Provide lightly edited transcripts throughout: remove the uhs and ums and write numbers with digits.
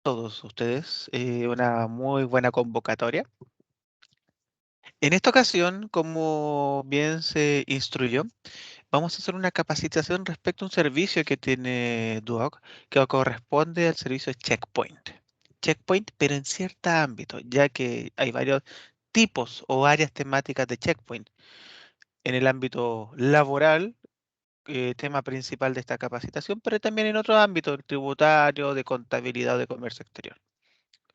todos ustedes. Una muy buena convocatoria. En esta ocasión, como bien se instruyó, vamos a hacer una capacitación respecto a un servicio que tiene Duoc, que corresponde al servicio Checkpoint. Checkpoint, pero en cierto ámbito, ya que hay varios tipos o áreas temáticas de Checkpoint. En el ámbito laboral, tema principal de esta capacitación, pero también en otros ámbitos, el tributario, de contabilidad o de comercio exterior.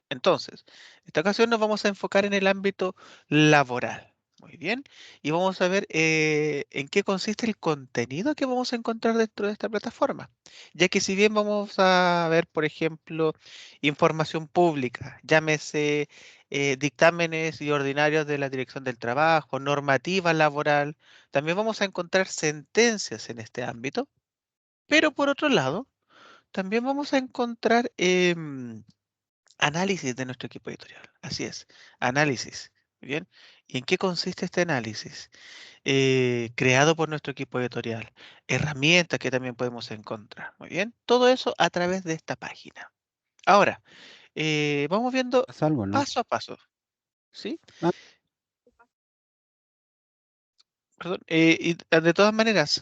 Entonces, en esta ocasión nos vamos a enfocar en el ámbito laboral. Muy bien. Y vamos a ver en qué consiste el contenido que vamos a encontrar dentro de esta plataforma. Ya que si bien vamos a ver, por ejemplo, información pública, llámese dictámenes y ordinarios de la Dirección del Trabajo, normativa laboral, también vamos a encontrar sentencias en este ámbito. Pero por otro lado, también vamos a encontrar análisis de nuestro equipo editorial. Así es, análisis. Muy bien. ¿Y en qué consiste este análisis? Creado por nuestro equipo editorial. Herramientas que también podemos encontrar. Muy bien. Todo eso a través de esta página. Ahora, vamos viendo ¿Pasa algo, no? paso a paso. ¿Sí? Ah, Perdón. Y de todas maneras,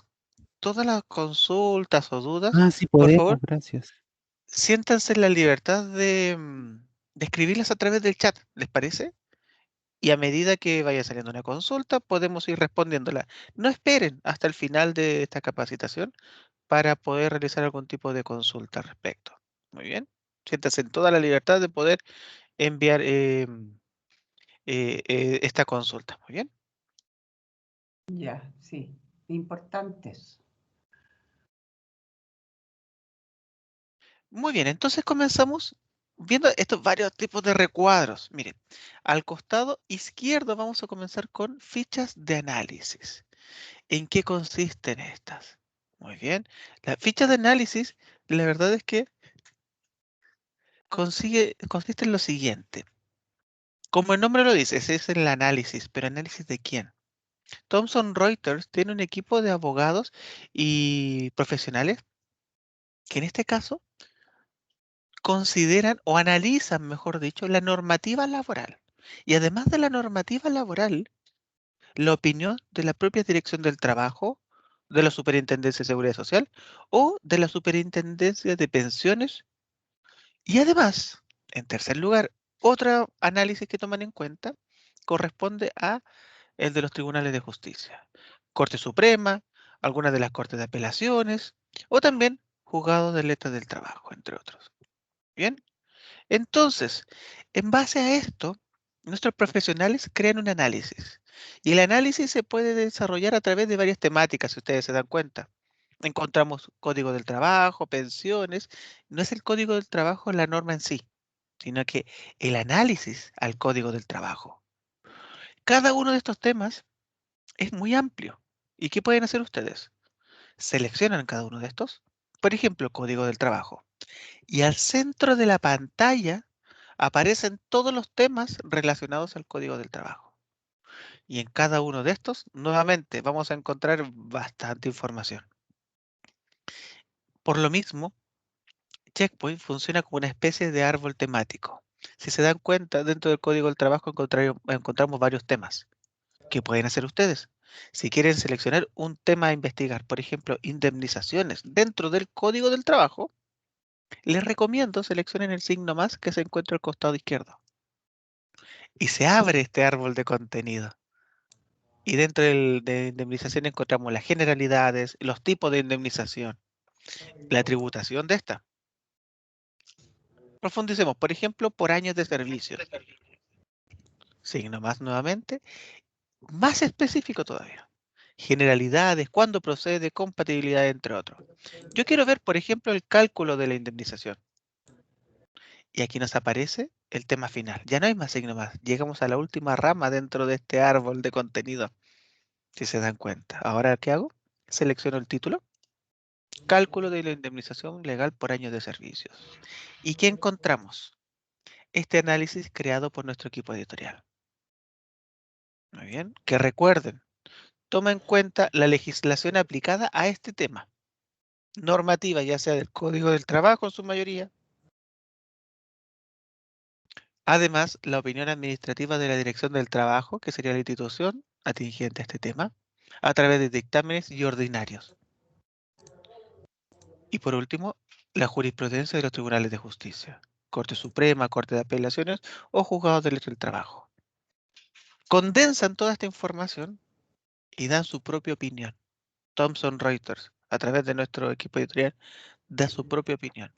todas las consultas o dudas, sí por podemos, favor, gracias. siéntanse en la libertad de escribirlas a través del chat. ¿Les parece? Y a medida que vaya saliendo una consulta, podemos ir respondiéndola. No esperen hasta el final de esta capacitación para poder realizar algún tipo de consulta al respecto. Muy bien. Siéntase en toda la libertad de poder enviar esta consulta. Muy bien. Ya, sí, importantes. Muy bien, entonces comenzamos viendo estos varios tipos de recuadros. Miren, al costado izquierdo vamos a comenzar con fichas de análisis. ¿En qué consisten estas? Muy bien. Las fichas de análisis, la verdad es que consiste en lo siguiente. Como el nombre lo dice, ese es el análisis, pero ¿análisis de quién? Thomson Reuters tiene un equipo de abogados y profesionales que en este caso consideran o analizan, mejor dicho, la normativa laboral. Y además de la normativa laboral, la opinión de la propia Dirección del Trabajo, de la Superintendencia de Seguridad Social o de la Superintendencia de Pensiones. Y además, en tercer lugar, otro análisis que toman en cuenta corresponde a el de los tribunales de justicia, Corte Suprema, algunas de las Cortes de Apelaciones o también juzgados de letras del trabajo, entre otros. Bien, entonces, en base a esto, nuestros profesionales crean un análisis y el análisis se puede desarrollar a través de varias temáticas, si ustedes se dan cuenta. Encontramos código del trabajo, pensiones. No es el código del trabajo la norma en sí, sino que el análisis al código del trabajo. Cada uno de estos temas es muy amplio. ¿Y qué pueden hacer ustedes? Seleccionan cada uno de estos. Por ejemplo, código del trabajo. Y al centro de la pantalla aparecen todos los temas relacionados al código del trabajo. Y en cada uno de estos, nuevamente, vamos a encontrar bastante información. Por lo mismo, Checkpoint funciona como una especie de árbol temático. Si se dan cuenta, dentro del código del trabajo encontramos varios temas. ¿Qué pueden hacer ustedes? Si quieren seleccionar un tema a investigar, por ejemplo, indemnizaciones dentro del código del trabajo, les recomiendo seleccionen el signo más que se encuentra al costado izquierdo. Y se abre este árbol de contenido. Y dentro de indemnización encontramos las generalidades, los tipos de indemnización, la tributación de esta. Profundicemos, por ejemplo, por años de servicios. Signo más nuevamente, más específico todavía. Generalidades, cuándo procede, compatibilidad, entre otros. Yo quiero ver, por ejemplo, el cálculo de la indemnización. Y aquí nos aparece el tema final. Ya no hay más signo más. Llegamos a la última rama dentro de este árbol de contenido, si se dan cuenta. Ahora, ¿qué hago? Selecciono el título. Cálculo de la indemnización legal por años de servicios. ¿Y qué encontramos? Este análisis creado por nuestro equipo editorial. Muy bien. Que recuerden, toma en cuenta la legislación aplicada a este tema. Normativa, ya sea del Código del Trabajo en su mayoría, Además, la opinión administrativa de la Dirección del Trabajo, que sería la institución atingente a este tema, a través de dictámenes y ordinarios. Y por último, la jurisprudencia de los tribunales de justicia, Corte Suprema, Corte de Apelaciones o Juzgados de Derecho del Trabajo. Condensan toda esta información y dan su propia opinión. Thomson Reuters, a través de nuestro equipo editorial, da su propia opinión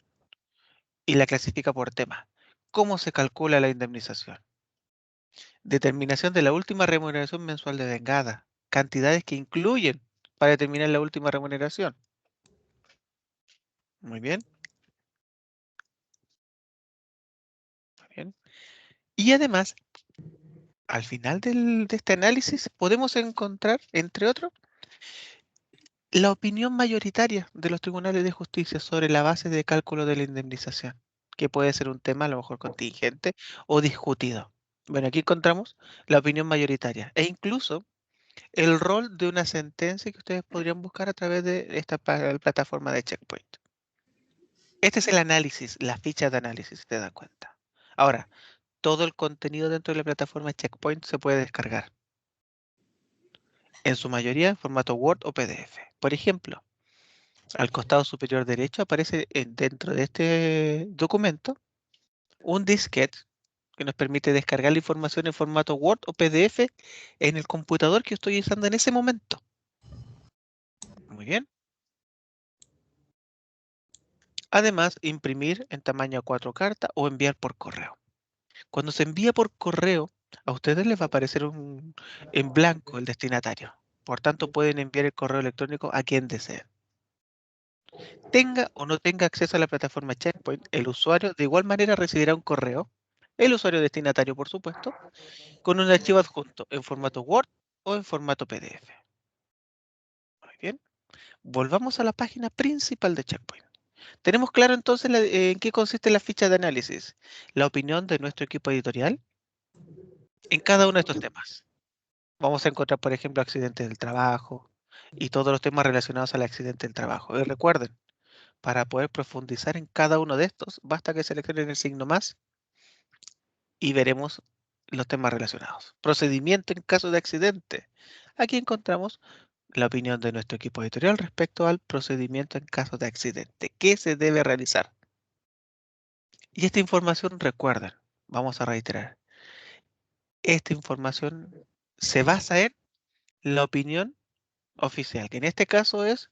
y la clasifica por tema. ¿Cómo se calcula la indemnización? Determinación de la última remuneración mensual de vengada. Cantidades que incluyen para determinar la última remuneración. Muy bien. Muy bien. Y además, al final de este análisis, podemos encontrar, entre otros, la opinión mayoritaria de los tribunales de justicia sobre la base de cálculo de la indemnización, que puede ser un tema a lo mejor contingente o discutido. Bueno, aquí encontramos la opinión mayoritaria e incluso el rol de una sentencia que ustedes podrían buscar a través de esta plataforma de Checkpoint. Este es el análisis, la ficha de análisis, si te das cuenta. Ahora, todo el contenido dentro de la plataforma Checkpoint se puede descargar, en su mayoría en formato Word o PDF. Por ejemplo, al costado superior derecho aparece dentro de este documento un disquete que nos permite descargar la información en formato Word o PDF en el computador que estoy usando en ese momento. Muy bien. Además, imprimir en tamaño A4 carta o enviar por correo. Cuando se envía por correo, a ustedes les va a aparecer en blanco el destinatario. Por tanto, pueden enviar el correo electrónico a quien deseen. Tenga o no tenga acceso a la plataforma Checkpoint, el usuario de igual manera recibirá un correo, el usuario destinatario por supuesto, con un archivo adjunto en formato Word o en formato PDF. Muy bien. Volvamos a la página principal de Checkpoint. Tenemos claro entonces en qué consiste la ficha de análisis, la opinión de nuestro equipo editorial en cada uno de estos temas. Vamos a encontrar, por ejemplo, accidentes del trabajo y todos los temas relacionados al accidente del trabajo. Y recuerden, para poder profundizar en cada uno de estos, basta que seleccionen el signo más y veremos los temas relacionados. Procedimiento en caso de accidente. Aquí encontramos la opinión de nuestro equipo editorial respecto al procedimiento en caso de accidente. ¿Qué se debe realizar? Y esta información, recuerden, vamos a reiterar, esta información se basa en la opinión oficial, que en este caso es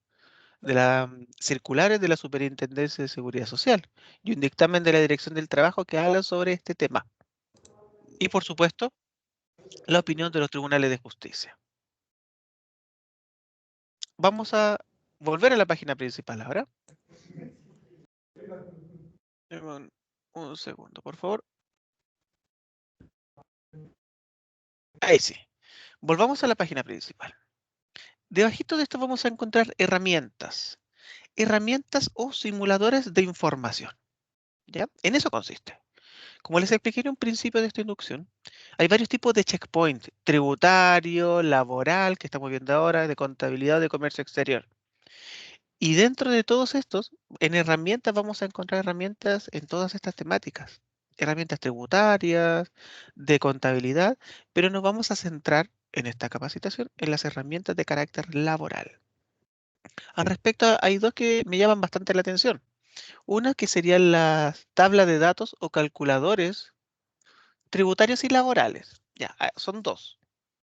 de las circulares de la Superintendencia de Seguridad Social y un dictamen de la Dirección del Trabajo que habla sobre este tema. Y por supuesto, la opinión de los tribunales de justicia. Vamos a volver a la página principal ahora. Deme un segundo, por favor. Ahí sí. Volvamos a la página principal. Debajito de esto vamos a encontrar herramientas. Herramientas o simuladores de información. ¿Ya? En eso consiste. Como les expliqué en un principio de esta inducción, hay varios tipos de checkpoint, tributario, laboral, que estamos viendo ahora, de contabilidad o de comercio exterior. Y dentro de todos estos, en herramientas vamos a encontrar herramientas en todas estas temáticas. Herramientas tributarias, de contabilidad, pero nos vamos a centrar en esta capacitación en las herramientas de carácter laboral. Al respecto, hay dos que me llaman bastante la atención. Una que serían las tablas de datos o calculadores tributarios y laborales. Ya, son dos.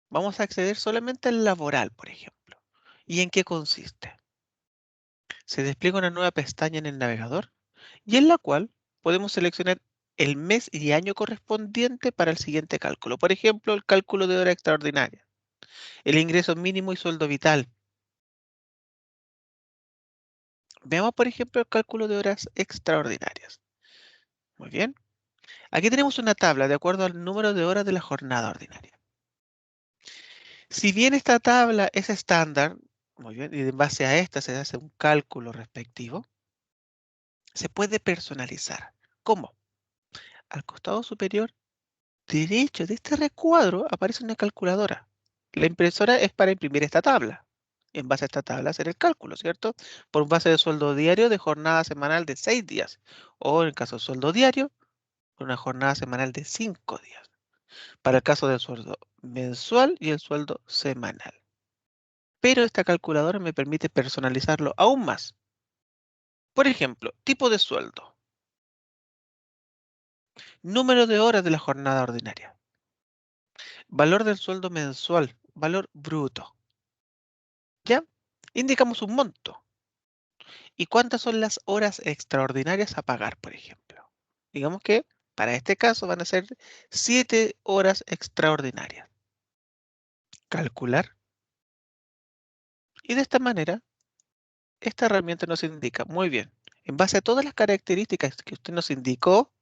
Vamos a acceder solamente al laboral, por ejemplo. ¿Y en qué consiste? Se despliega una nueva pestaña en el navegador y en la cual podemos seleccionar el mes y año correspondiente para el siguiente cálculo. Por ejemplo, el cálculo de hora extraordinaria, el ingreso mínimo y sueldo vital. Veamos, por ejemplo, el cálculo de horas extraordinarias. Muy bien. Aquí tenemos una tabla de acuerdo al número de horas de la jornada ordinaria. Si bien esta tabla es estándar, muy bien, y en base a esta se hace un cálculo respectivo, se puede personalizar. ¿Cómo? Al costado superior derecho de este recuadro aparece una calculadora. La impresora es para imprimir esta tabla. En base a esta tabla hacer el cálculo, ¿cierto? Por base de sueldo diario de jornada semanal de 6 días. O en el caso de sueldo diario, por una jornada semanal de 5 días, para el caso del sueldo mensual y el sueldo semanal. Pero esta calculadora me permite personalizarlo aún más. Por ejemplo, tipo de sueldo, número de horas de la jornada ordinaria, valor del sueldo mensual, valor bruto. ¿Ya? Indicamos un monto. ¿Y cuántas son las horas extraordinarias a pagar, por ejemplo? Digamos que para este caso van a ser 7 horas extraordinarias. Calcular. Y de esta manera, esta herramienta nos indica, muy bien, en base a todas las características que usted nos indicó,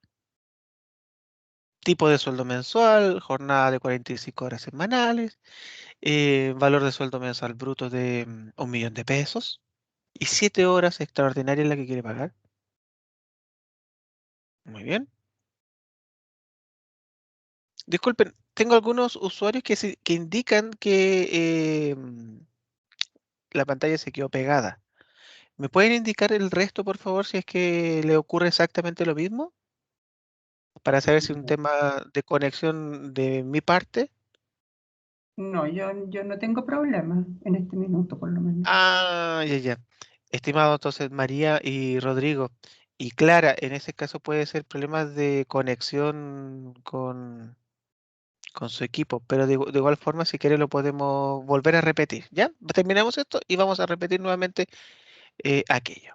tipo de sueldo mensual, jornada de 45 horas semanales, valor de sueldo mensual bruto de 1.000.000 de pesos y 7 horas extraordinarias la que quiere pagar. Muy bien. Disculpen, tengo algunos usuarios que indican que la pantalla se quedó pegada. ¿Me pueden indicar el resto, por favor, si es que le ocurre exactamente lo mismo? Para saber si es un tema de conexión de mi parte. No, yo no tengo problema en este minuto, por lo menos. Ah, ya, ya. Estimado, entonces, María y Rodrigo. Y Clara, en ese caso puede ser problemas de conexión con su equipo, pero de igual forma, si quiere, lo podemos volver a repetir, ¿ya? Terminamos esto y vamos a repetir nuevamente aquello.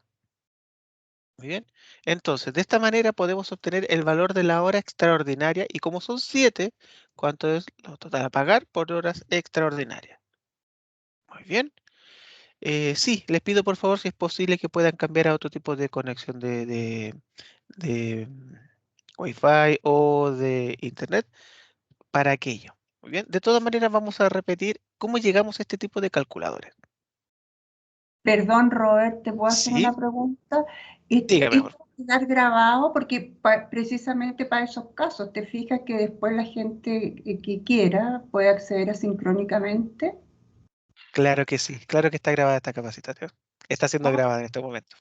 Muy bien. Entonces, de esta manera podemos obtener el valor de la hora extraordinaria y como son 7, ¿cuánto es lo total a pagar por horas extraordinarias? Muy bien. Sí, les pido por favor si es posible que puedan cambiar a otro tipo de conexión de Wi-Fi o de Internet para aquello. Muy bien. De todas maneras, vamos a repetir cómo llegamos a este tipo de calculadores. Perdón, Robert, ¿te puedo hacer Sí, una pregunta? ¿Esto dígame, por va a quedar grabado? Porque precisamente para esos casos, ¿te fijas que después la gente que quiera puede acceder asincrónicamente? claro que sí, claro que está grabada esta capacitación. Está siendo Ah, grabada en este momento.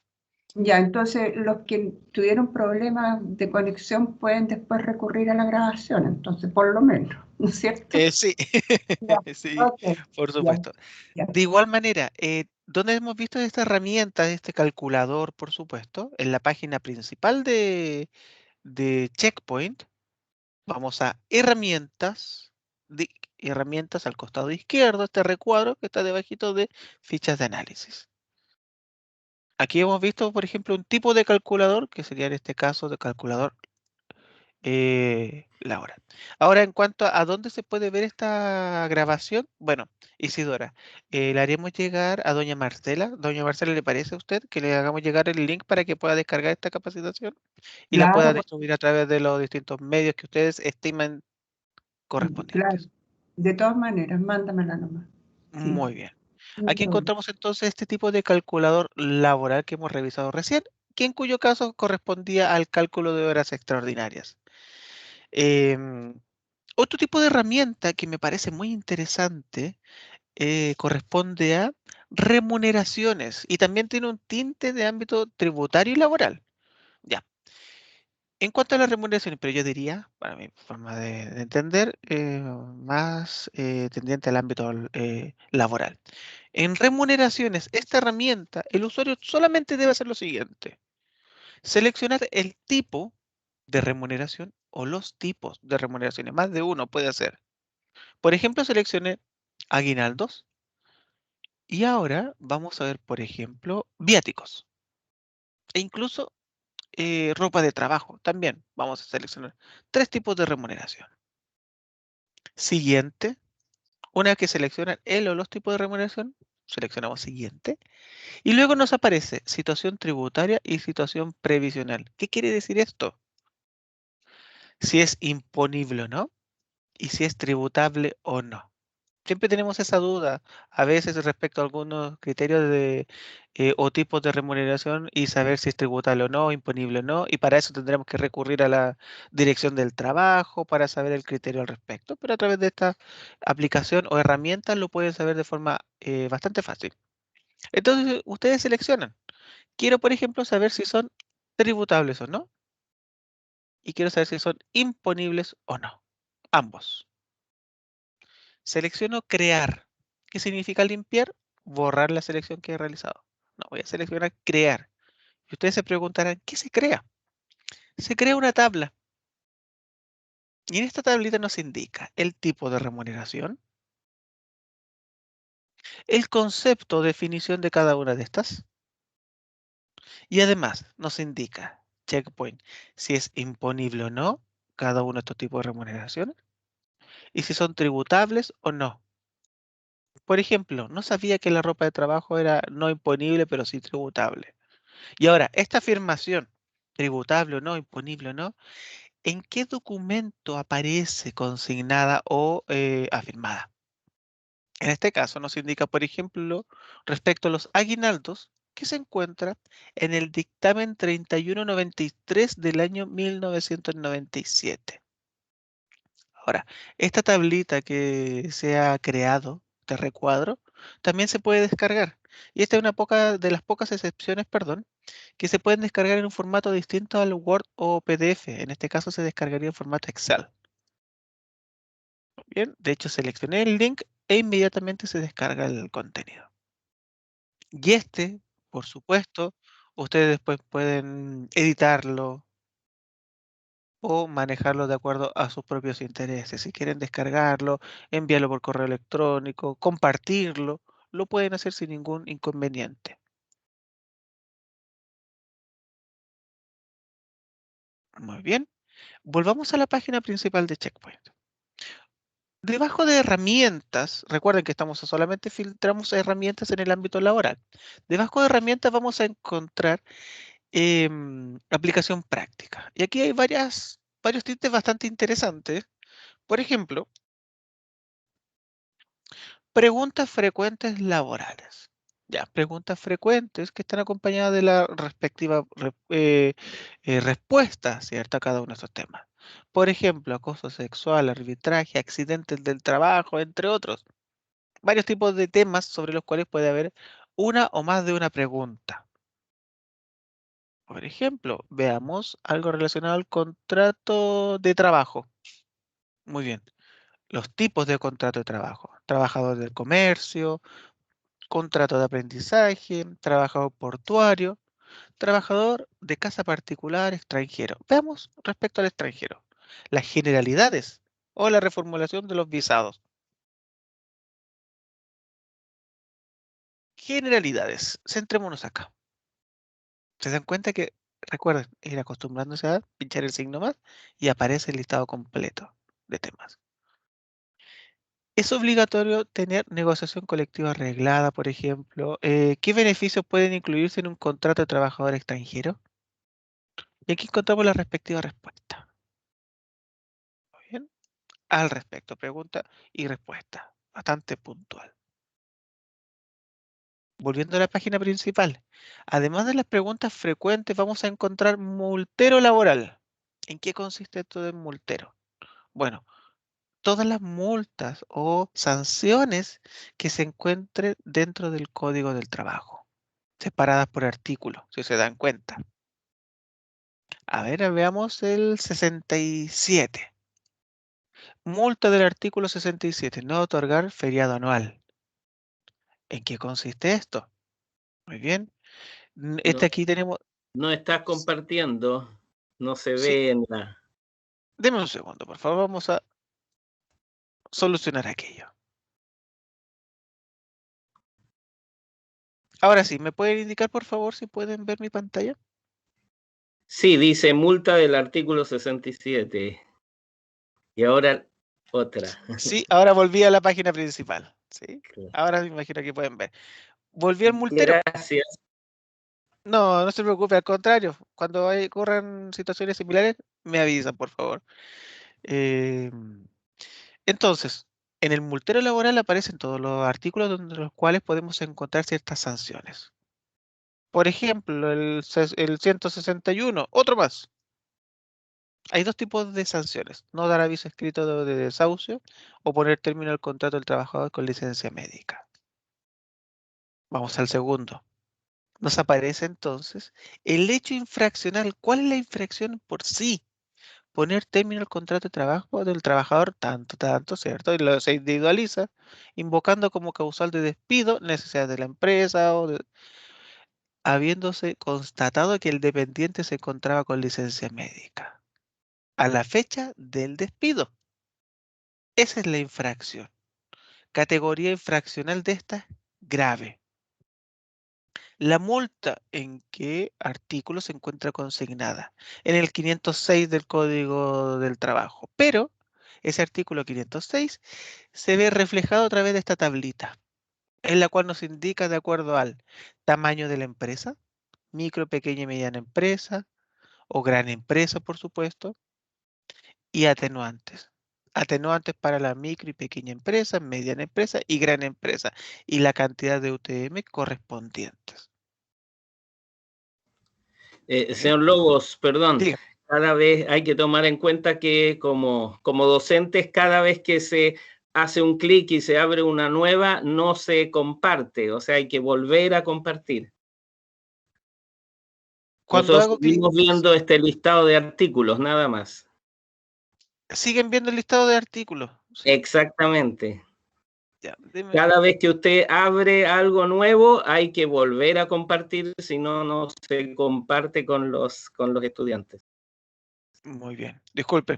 ya, entonces los que tuvieron problemas de conexión pueden después recurrir a la grabación, entonces por lo menos, ¿no es cierto? Sí, Ya, sí, ok, por ya, supuesto. ya. De igual manera, ¿dónde hemos visto esta herramienta, este calculador, por supuesto? En la página principal de Checkpoint, vamos a herramientas, herramientas al costado izquierdo, este recuadro que está debajito de fichas de análisis. Aquí hemos visto, por ejemplo, un tipo de calculador, que sería en este caso de calculador la hora. Ahora, en cuanto a dónde se puede ver esta grabación, bueno, Isidora, le haremos llegar a doña Marcela. Doña Marcela, ¿le parece a usted que le hagamos llegar el link para que pueda descargar esta capacitación y la pueda Claro, distribuir a través de los distintos medios que ustedes estimen claro. correspondientes? De todas maneras, mándamela nomás. Sí, Muy bien. no hay Aquí problema. encontramos entonces este tipo de calculador laboral que hemos revisado recién, que en cuyo caso correspondía al cálculo de horas extraordinarias. Em, Otro tipo de herramienta que me parece muy interesante corresponde a remuneraciones y también tiene un tinte de ámbito tributario y laboral. Ya. En cuanto a las remuneraciones, pero yo diría, para mi forma de entender, más tendiente al ámbito laboral. En remuneraciones, esta herramienta, el usuario solamente debe hacer lo siguiente: seleccionar el tipo de remuneración o los tipos de remuneraciones. Más de uno puede hacer. Por ejemplo, seleccioné aguinaldos y ahora vamos a ver, por ejemplo, viáticos e incluso ropa de trabajo. También vamos a seleccionar 3 tipos de remuneración. Siguiente, una vez que seleccionan el o los tipos de remuneración, seleccionamos siguiente y luego nos aparece situación tributaria y situación previsional. ¿Qué quiere decir esto? Si es imponible o no y si es tributable o no. Siempre tenemos esa duda a veces respecto a algunos criterios o tipos de remuneración y saber si es tributable o no, imponible o no, y para eso tendremos que recurrir a la dirección del trabajo para saber el criterio al respecto, pero a través de esta aplicación o herramienta lo pueden saber de forma bastante fácil. Entonces, ustedes seleccionan. Quiero, por ejemplo, saber si son tributables o no, y quiero saber si son imponibles o no. Ambos. Selecciono crear. ¿Qué significa limpiar? Borrar la selección que he realizado. No, voy a seleccionar crear. Y ustedes se preguntarán, ¿qué se crea? Se crea una tabla. Y en esta tablita nos indica el tipo de remuneración, el concepto o definición de cada una de estas, y además nos indica, checkpoint, si es imponible o no cada uno de estos tipos de remuneraciones, y si son tributables o no. Por ejemplo, no sabía que la ropa de trabajo era no imponible, pero sí tributable. Y ahora, esta afirmación, tributable o no, imponible o no, ¿en qué documento aparece consignada o afirmada? En este caso nos indica, por ejemplo, respecto a los aguinaldos, que se encuentra en el dictamen 3193 del año 1997. Ahora, esta tablita que se ha creado de recuadro también se puede descargar. Y esta es una de las pocas excepciones, perdón, que se pueden descargar en un formato distinto al Word o PDF. En este caso se descargaría en formato Excel. Bien, de hecho seleccioné el link e inmediatamente se descarga el contenido. Y este, por supuesto, ustedes después pueden editarlo o manejarlo de acuerdo a sus propios intereses. Si quieren descargarlo, enviarlo por correo electrónico, compartirlo, lo pueden hacer sin ningún inconveniente. Muy bien. Volvamos a la página principal de Checkpoint. Debajo de herramientas, recuerden que solamente filtramos herramientas en el ámbito laboral. Debajo de herramientas vamos a encontrar aplicación práctica. Y aquí hay varios tintes bastante interesantes. Por ejemplo, preguntas frecuentes laborales. Ya, preguntas frecuentes que están acompañadas de la respectiva respuesta, ¿cierto? A cada uno de estos temas. Por ejemplo, acoso sexual, arbitraje, accidentes del trabajo, entre otros. Varios tipos de temas sobre los cuales puede haber una o más de una pregunta. Por ejemplo, veamos algo relacionado al contrato de trabajo. Muy bien. Los tipos de contrato de trabajo. Trabajador del comercio, contrato de aprendizaje, trabajador portuario, trabajador de casa particular extranjero. Veamos respecto al extranjero. Las generalidades o la reformulación de los visados. Generalidades. Centrémonos acá. ¿Se dan cuenta que, recuerden, ir acostumbrándose a pinchar el signo más y aparece el listado completo de temas? ¿Es obligatorio tener negociación colectiva arreglada, por ejemplo? ¿Qué beneficios pueden incluirse en un contrato de trabajador extranjero? Y aquí encontramos la respectiva respuesta. Muy bien. Al respecto, pregunta y respuesta. Bastante puntual. Volviendo a la página principal. Además de las preguntas frecuentes, vamos a encontrar multero laboral. ¿En qué consiste esto de multero? Bueno, todas las multas o sanciones que se encuentren dentro del Código del Trabajo, separadas por artículo, si se dan cuenta. A ver, veamos el 67. Multa del artículo 67, no otorgar feriado anual. ¿En qué consiste esto? Muy bien. No, Aquí tenemos... no estás compartiendo, no se Sí, ve en la... deme un segundo, por favor, vamos a solucionar aquello. Ahora sí, ¿me pueden indicar, por favor, si pueden ver mi pantalla? Sí, dice multa del artículo 67. Y ahora otra. Sí, ahora volví a la página principal. ¿Sí? Ahora me imagino que pueden ver. Volví al multero. Gracias. No, no se preocupe, al contrario. Cuando ocurran situaciones similares, me avisan, por favor. Eh, entonces, en el multero laboral aparecen todos los artículos donde los cuales podemos encontrar ciertas sanciones. Por ejemplo, el 161, otro más. Hay dos tipos de sanciones: no dar aviso escrito de desahucio o poner término al contrato del trabajador con licencia médica. Vamos al segundo. Nos aparece entonces el hecho infraccional. ¿Cuál es la infracción por sí? poner término al contrato de trabajo del trabajador tanto, ¿cierto? Y se individualiza, invocando como causal de despido necesidades de la empresa habiéndose constatado que el dependiente se encontraba con licencia médica a la fecha del despido. Esa es la infracción. Categoría infraccional de esta, grave. La multa, ¿en qué artículo se encuentra consignada? En el 506 del Código del Trabajo. Pero ese artículo 506 se ve reflejado a través de esta tablita, en la cual nos indica de acuerdo al tamaño de la empresa, micro, pequeña y mediana empresa, o gran empresa, por supuesto, y atenuantes. Atenuantes para la micro y pequeña empresa, mediana empresa y gran empresa, y la cantidad de UTM correspondientes. Señor Lobos, perdón, Diga. cada vez hay que tomar en cuenta que como docentes, cada vez que se hace un clic y se abre una nueva, no se comparte, o sea, hay que volver a compartir. Cuando Nosotros hago clic, seguimos viendo este listado de artículos, nada más. siguen viendo el listado de artículos. ¿Sí? Exactamente. Ya, dime. Cada vez que usted abre algo nuevo, hay que volver a compartir, si no, no se comparte con los estudiantes. Muy bien, disculpe.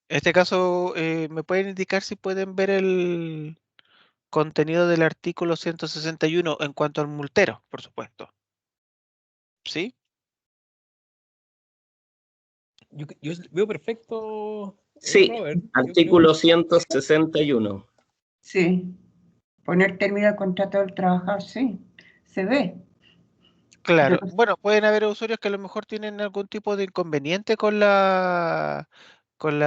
En este caso, ¿me pueden indicar si pueden ver el contenido del artículo 161 en cuanto al multero, por supuesto? ¿Sí? Yo veo perfecto, Sí, Robert. artículo 161. Sí. Poner término al contrato del trabajador, sí. Se ve. Claro. Pero Bueno, pueden haber usuarios que a lo mejor tienen algún tipo de inconveniente con la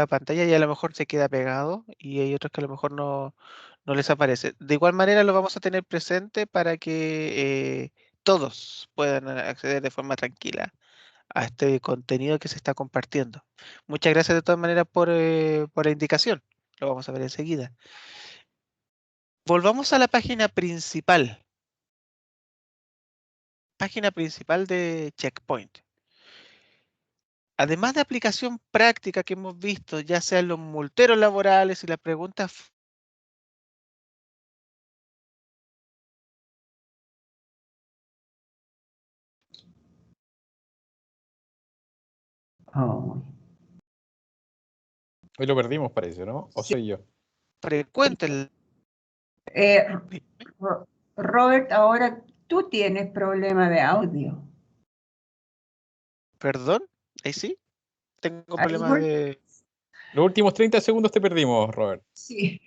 pantalla y a lo mejor se queda pegado y hay otros que a lo mejor no les aparece. De igual manera lo vamos a tener presente para que todos puedan acceder de forma tranquila a este contenido que se está compartiendo. Muchas gracias de todas maneras por la indicación. Lo vamos a ver enseguida. Volvamos a la página principal. Página principal de Checkpoint. Además de aplicación práctica que hemos visto, ya sean los multeros laborales y las preguntas. oh, Hoy lo perdimos, parece, ¿no? ¿O soy yo? Frecuentes. Robert, ahora tú tienes problema de audio. Perdón, ahí sí. Tengo Ahí problemas de. Los últimos 30 segundos te perdimos, Robert. Sí.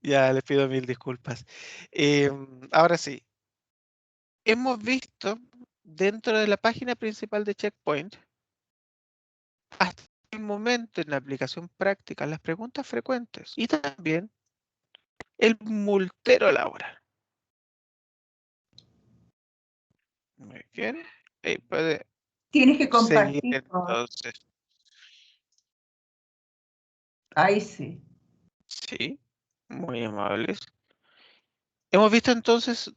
Ya les pido mil disculpas. Ahora sí. Hemos visto dentro de la página principal de Checkpoint, hasta el momento en la aplicación práctica, las preguntas frecuentes y también el multero laboral. Muy bien. Puede Tienes que seguir compartir, Robert. entonces. Ahí sí. Sí, muy amables. Hemos visto entonces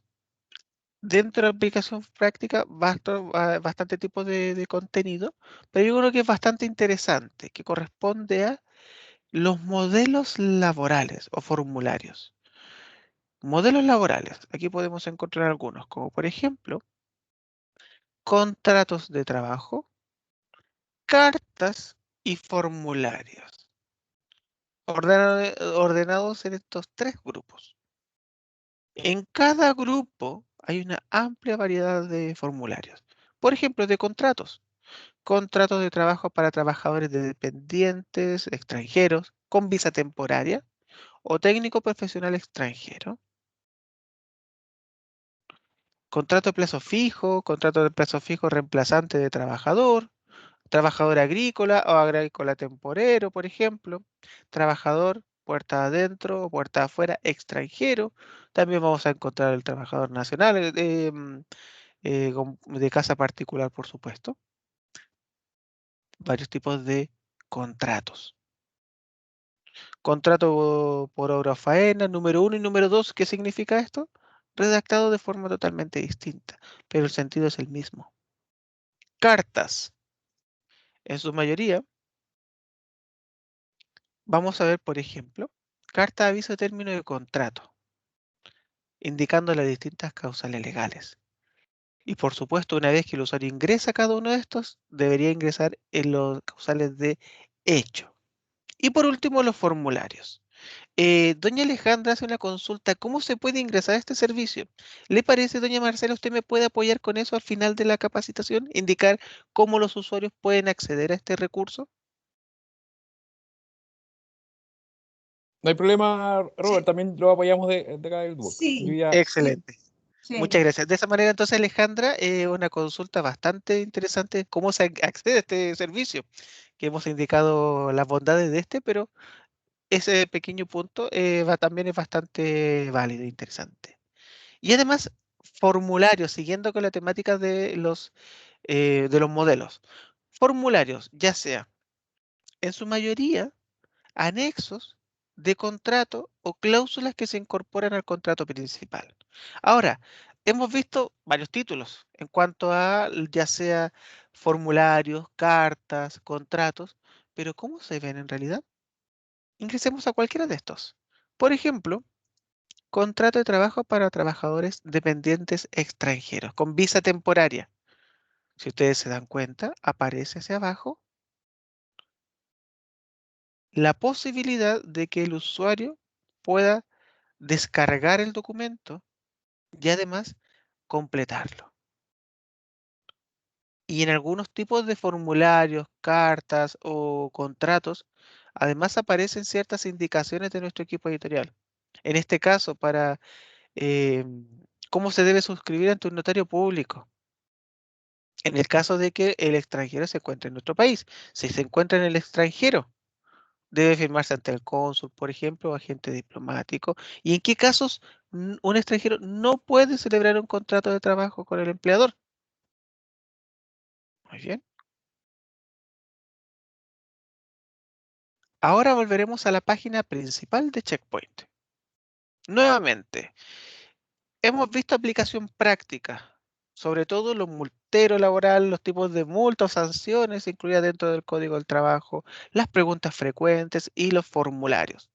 dentro de la aplicación práctica bastante tipo de contenido, pero hay uno que es bastante interesante, que corresponde a los modelos laborales o formularios. Modelos laborales, aquí podemos encontrar algunos, como por ejemplo, contratos de trabajo, cartas y formularios, ordenados en estos tres grupos. En cada grupo hay una amplia variedad de formularios. Por ejemplo, de contratos. Contratos de trabajo para trabajadores dependientes extranjeros con visa temporaria o técnico profesional extranjero. Contrato de plazo fijo reemplazante de trabajador, trabajador agrícola o agrícola temporero, por ejemplo, trabajador puerta adentro o puerta afuera extranjero. También vamos a encontrar el trabajador nacional de casa particular, por supuesto. Varios tipos de contratos. Contrato por obra o faena, número 1 y número 2, ¿qué significa esto? Redactado de forma totalmente distinta, pero el sentido es el mismo. Cartas. En su mayoría, vamos a ver, por ejemplo, carta de aviso de término de contrato, indicando las distintas causales legales. Y por supuesto, una vez que el usuario ingresa a cada uno de estos, debería ingresar en los causales de hecho. Y por último, los formularios. Doña Alejandra hace una consulta, ¿cómo se puede ingresar a este servicio? ¿Le parece, doña Marcela, usted me puede apoyar con eso al final de la capacitación? Indicar cómo los usuarios pueden acceder a este recurso. No hay problema, Robert, Sí, también lo apoyamos de acá del book. Yo sí, ya, sí, Excelente. Muchas sí. gracias. De esa manera, entonces, Alejandra, una consulta bastante interesante, cómo se accede a este servicio, que hemos indicado las bondades de este, pero ese pequeño punto también es bastante válido e interesante. Y además, formularios, siguiendo con la temática de los modelos. Formularios, ya sea en su mayoría anexos de contrato o cláusulas que se incorporan al contrato principal. Ahora, hemos visto varios títulos en cuanto a ya sea formularios, cartas, contratos, pero ¿cómo se ven en realidad? Ingresemos a cualquiera de estos. Por ejemplo, contrato de trabajo para trabajadores dependientes extranjeros con visa temporaria. Si ustedes se dan cuenta, aparece hacia abajo la posibilidad de que el usuario pueda descargar el documento y además completarlo. Y en algunos tipos de formularios, cartas o contratos, además aparecen ciertas indicaciones de nuestro equipo editorial. En este caso, para cómo se debe suscribir ante un notario público. En el caso de que el extranjero se encuentre en nuestro país. Si se encuentra en el extranjero, debe firmarse ante el cónsul, por ejemplo, o agente diplomático. ¿Y en qué casos un extranjero no puede celebrar un contrato de trabajo con el empleador? Muy bien. Ahora volveremos a la página principal de Checkpoint. Nuevamente, hemos visto aplicación práctica, sobre todo los multeros laborales, los tipos de multas o sanciones incluidas dentro del Código del Trabajo, las preguntas frecuentes y los formularios.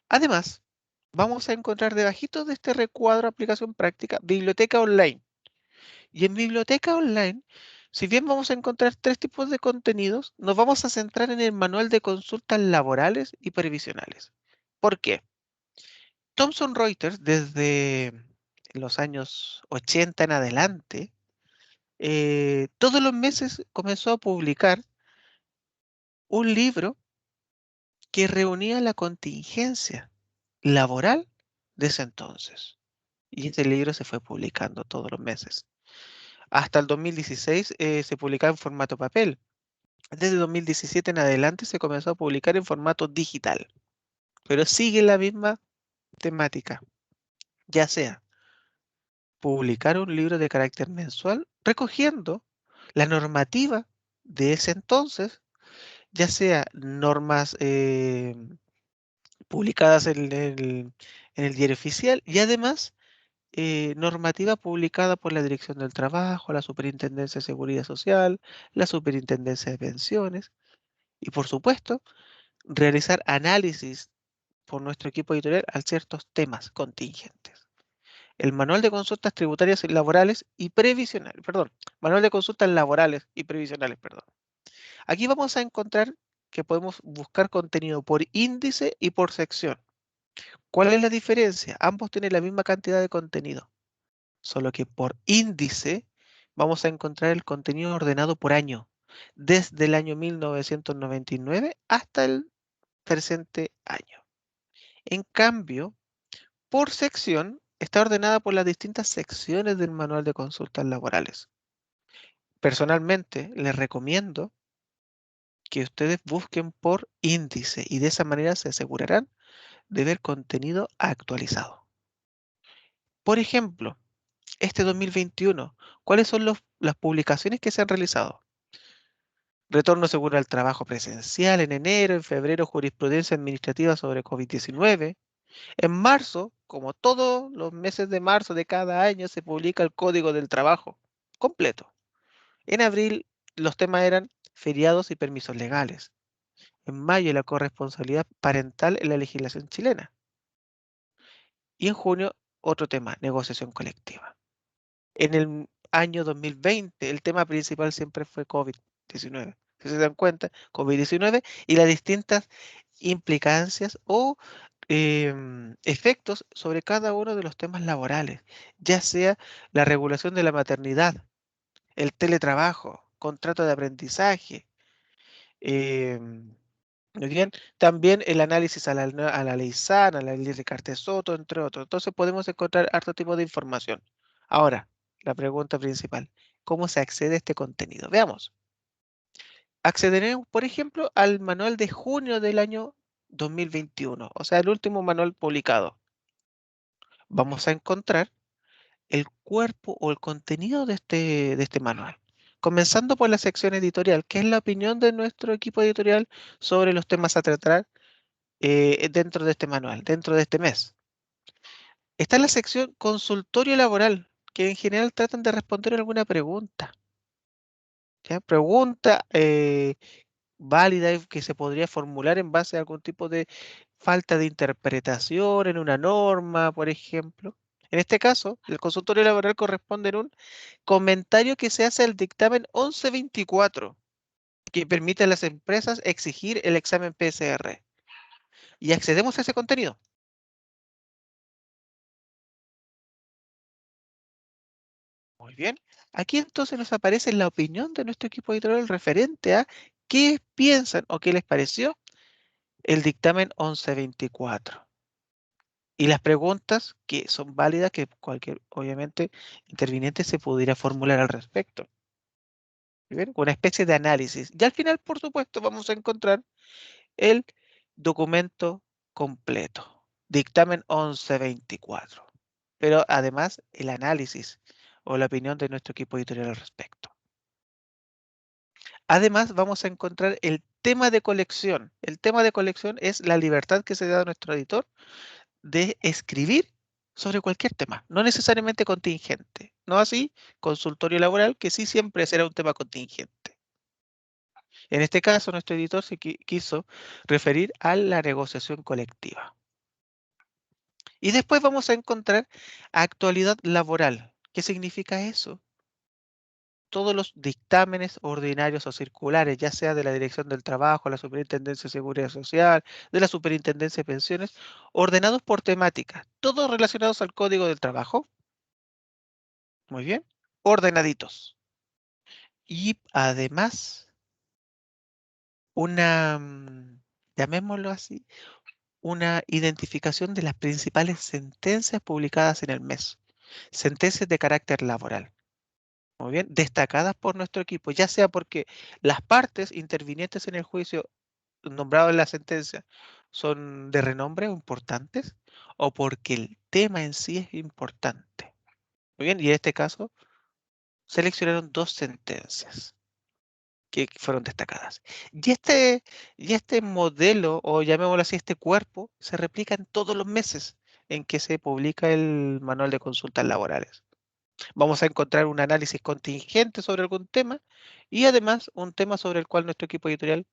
Además, vamos a encontrar debajito de este recuadro aplicación práctica, biblioteca online. Y en biblioteca online, si bien vamos a encontrar tres tipos de contenidos, nos vamos a centrar en el manual de consultas laborales y previsionales. ¿Por qué? Thomson Reuters, desde los años 80 en adelante, todos los meses comenzó a publicar un libro que reunía la contingencia laboral de ese entonces. Y ese libro se fue publicando todos los meses. Hasta el 2016 se publicaba en formato papel. Desde 2017 en adelante se comenzó a publicar en formato digital. Pero sigue la misma temática, ya sea publicar un libro de carácter mensual recogiendo la normativa de ese entonces, ya sea normas publicadas en el diario oficial y además normativa publicada por la Dirección del Trabajo, la Superintendencia de Seguridad Social, la Superintendencia de Pensiones y, por supuesto, realizar análisis por nuestro equipo editorial a ciertos temas contingentes. El Manual de Consultas Tributarias y Laborales y Previsionales, perdón, Manual de Consultas Laborales y Previsionales, perdón. Aquí vamos a encontrar que podemos buscar contenido por índice y por sección. ¿Cuál es la diferencia? Ambos tienen la misma cantidad de contenido, solo que por índice vamos a encontrar el contenido ordenado por año, desde el año 1999 hasta el presente año. En cambio, por sección está ordenada por las distintas secciones del Manual de Consultas Laborales. Personalmente, les recomiendo que ustedes busquen por índice y de esa manera se asegurarán de ver contenido actualizado. Por ejemplo, este 2021, ¿cuáles son las publicaciones que se han realizado? Retorno seguro al trabajo presencial en enero, en febrero, jurisprudencia administrativa sobre COVID-19. En marzo, como todos los meses de marzo de cada año, se publica el Código del Trabajo completo. En abril, los temas eran feriados y permisos legales. En mayo, la corresponsabilidad parental en la legislación chilena. Y en junio, otro tema, negociación colectiva. En el año 2020, el tema principal siempre fue COVID-19. Si se dan cuenta, COVID-19 y las distintas implicancias o efectos sobre cada uno de los temas laborales, ya sea la regulación de la maternidad, el teletrabajo, contrato de aprendizaje, muy bien, también el análisis a la ley SAN, a la ley de Cartes-Soto, entre otros. Entonces podemos encontrar harto tipo de información. Ahora, la pregunta principal, ¿cómo se accede a este contenido? Veamos. Accederemos, por ejemplo, al manual de junio del año 2021, o sea, el último manual publicado. Vamos a encontrar el cuerpo o el contenido de este manual. Comenzando por la sección editorial, que es la opinión de nuestro equipo editorial sobre los temas a tratar dentro de este manual, dentro de este mes. Está la sección consultorio laboral, que en general tratan de responder alguna pregunta. ¿Ya? Pregunta válida y que se podría formular en base a algún tipo de falta de interpretación en una norma, por ejemplo. En este caso, el consultorio laboral corresponde en un comentario que se hace al dictamen 1124, que permite a las empresas exigir el examen PCR. Y accedemos a ese contenido. Muy bien. Aquí entonces nos aparece la opinión de nuestro equipo editorial referente a qué piensan o qué les pareció el dictamen 1124. Y las preguntas que son válidas que cualquier, obviamente, interviniente se pudiera formular al respecto. ¿Muy bien? Una especie de análisis. Y al final, por supuesto, vamos a encontrar el documento completo. Dictamen 1124. Pero además, el análisis o la opinión de nuestro equipo editorial al respecto. Además, vamos a encontrar el tema de colección. El tema de colección es la libertad que se da a nuestro editor de escribir sobre cualquier tema, no necesariamente contingente. No así, consultorio laboral, que sí siempre será un tema contingente. En este caso, nuestro editor se quiso referir a la negociación colectiva. Y después vamos a encontrar actualidad laboral. ¿Qué significa eso? Todos los dictámenes ordinarios o circulares, ya sea de la Dirección del Trabajo, la Superintendencia de Seguridad Social, de la Superintendencia de Pensiones, ordenados por temática, todos relacionados al Código del Trabajo. Muy bien, ordenaditos. Y además, una, llamémoslo así, una identificación de las principales sentencias publicadas en el mes. Sentencias de carácter laboral. Muy bien, destacadas por nuestro equipo, ya sea porque las partes intervinientes en el juicio nombrados en la sentencia son de renombre o importantes, o porque el tema en sí es importante. Muy bien, y en este caso seleccionaron 2 sentencias que fueron destacadas. Y este modelo, o llamémoslo así, este cuerpo, se replica en todos los meses en que se publica el manual de consultas laborales. Vamos a encontrar un análisis contingente sobre algún tema y además un tema sobre el cual nuestro equipo editorial,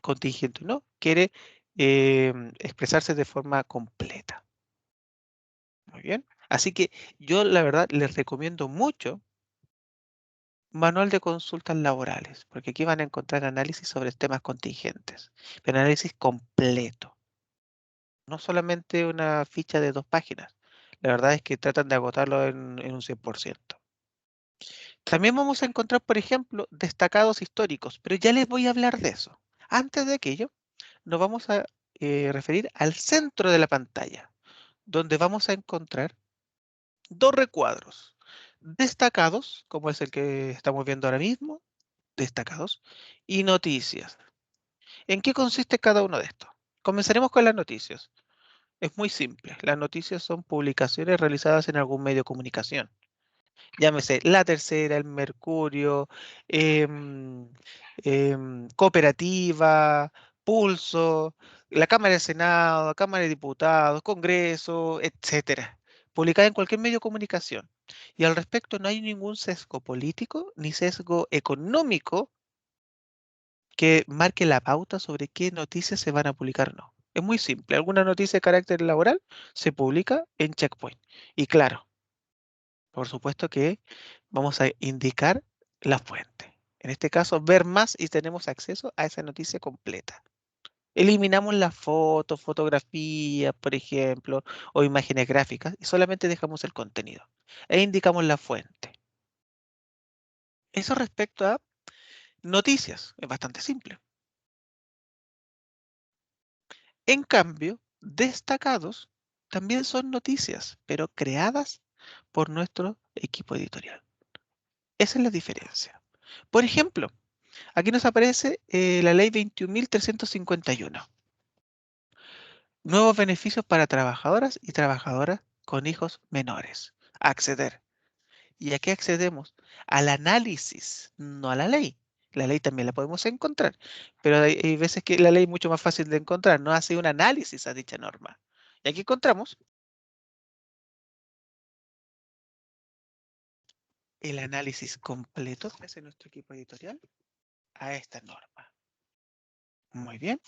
contingente o no, quiere expresarse de forma completa. Muy bien. Así que yo la verdad les recomiendo mucho manual de consultas laborales, porque aquí van a encontrar análisis sobre temas contingentes, pero análisis completo. No solamente una ficha de 2 páginas. La verdad es que tratan de agotarlo en un 100%. También vamos a encontrar, por ejemplo, destacados históricos, pero ya les voy a hablar de eso. Antes de aquello, nos vamos a referir al centro de la pantalla, donde vamos a encontrar 2 recuadros. Destacados, como es el que estamos viendo ahora mismo, destacados, y noticias. ¿En qué consiste cada uno de estos? Comenzaremos con las noticias. Es muy simple. Las noticias son publicaciones realizadas en algún medio de comunicación. Llámese La Tercera, El Mercurio, em, Cooperativa, Pulso, la Cámara del Senado, la Cámara de Diputados, Congreso, etcétera. Publicada en cualquier medio de comunicación. Y al respecto no hay ningún sesgo político ni sesgo económico que marque la pauta sobre qué noticias se van a publicar o no. Es muy simple. Alguna noticia de carácter laboral se publica en Checkpoint. Y claro, por supuesto que vamos a indicar la fuente. En este caso, ver más y tenemos acceso a esa noticia completa. Eliminamos las fotos, fotografías, por ejemplo, o imágenes gráficas y solamente dejamos el contenido. E indicamos la fuente. Eso respecto a noticias. Es bastante simple. En cambio, destacados también son noticias, pero creadas por nuestro equipo editorial. Esa es la diferencia. Por ejemplo, aquí nos aparece la ley 21.351. Nuevos beneficios para trabajadoras y trabajadoras con hijos menores. Acceder. ¿Y a qué accedemos? Al análisis, no a la ley. La ley también la podemos encontrar, pero hay veces que la ley es mucho más fácil de encontrar. No hace un análisis a dicha norma. Y aquí encontramos el análisis completo que hace nuestro equipo editorial a esta norma. Muy bien.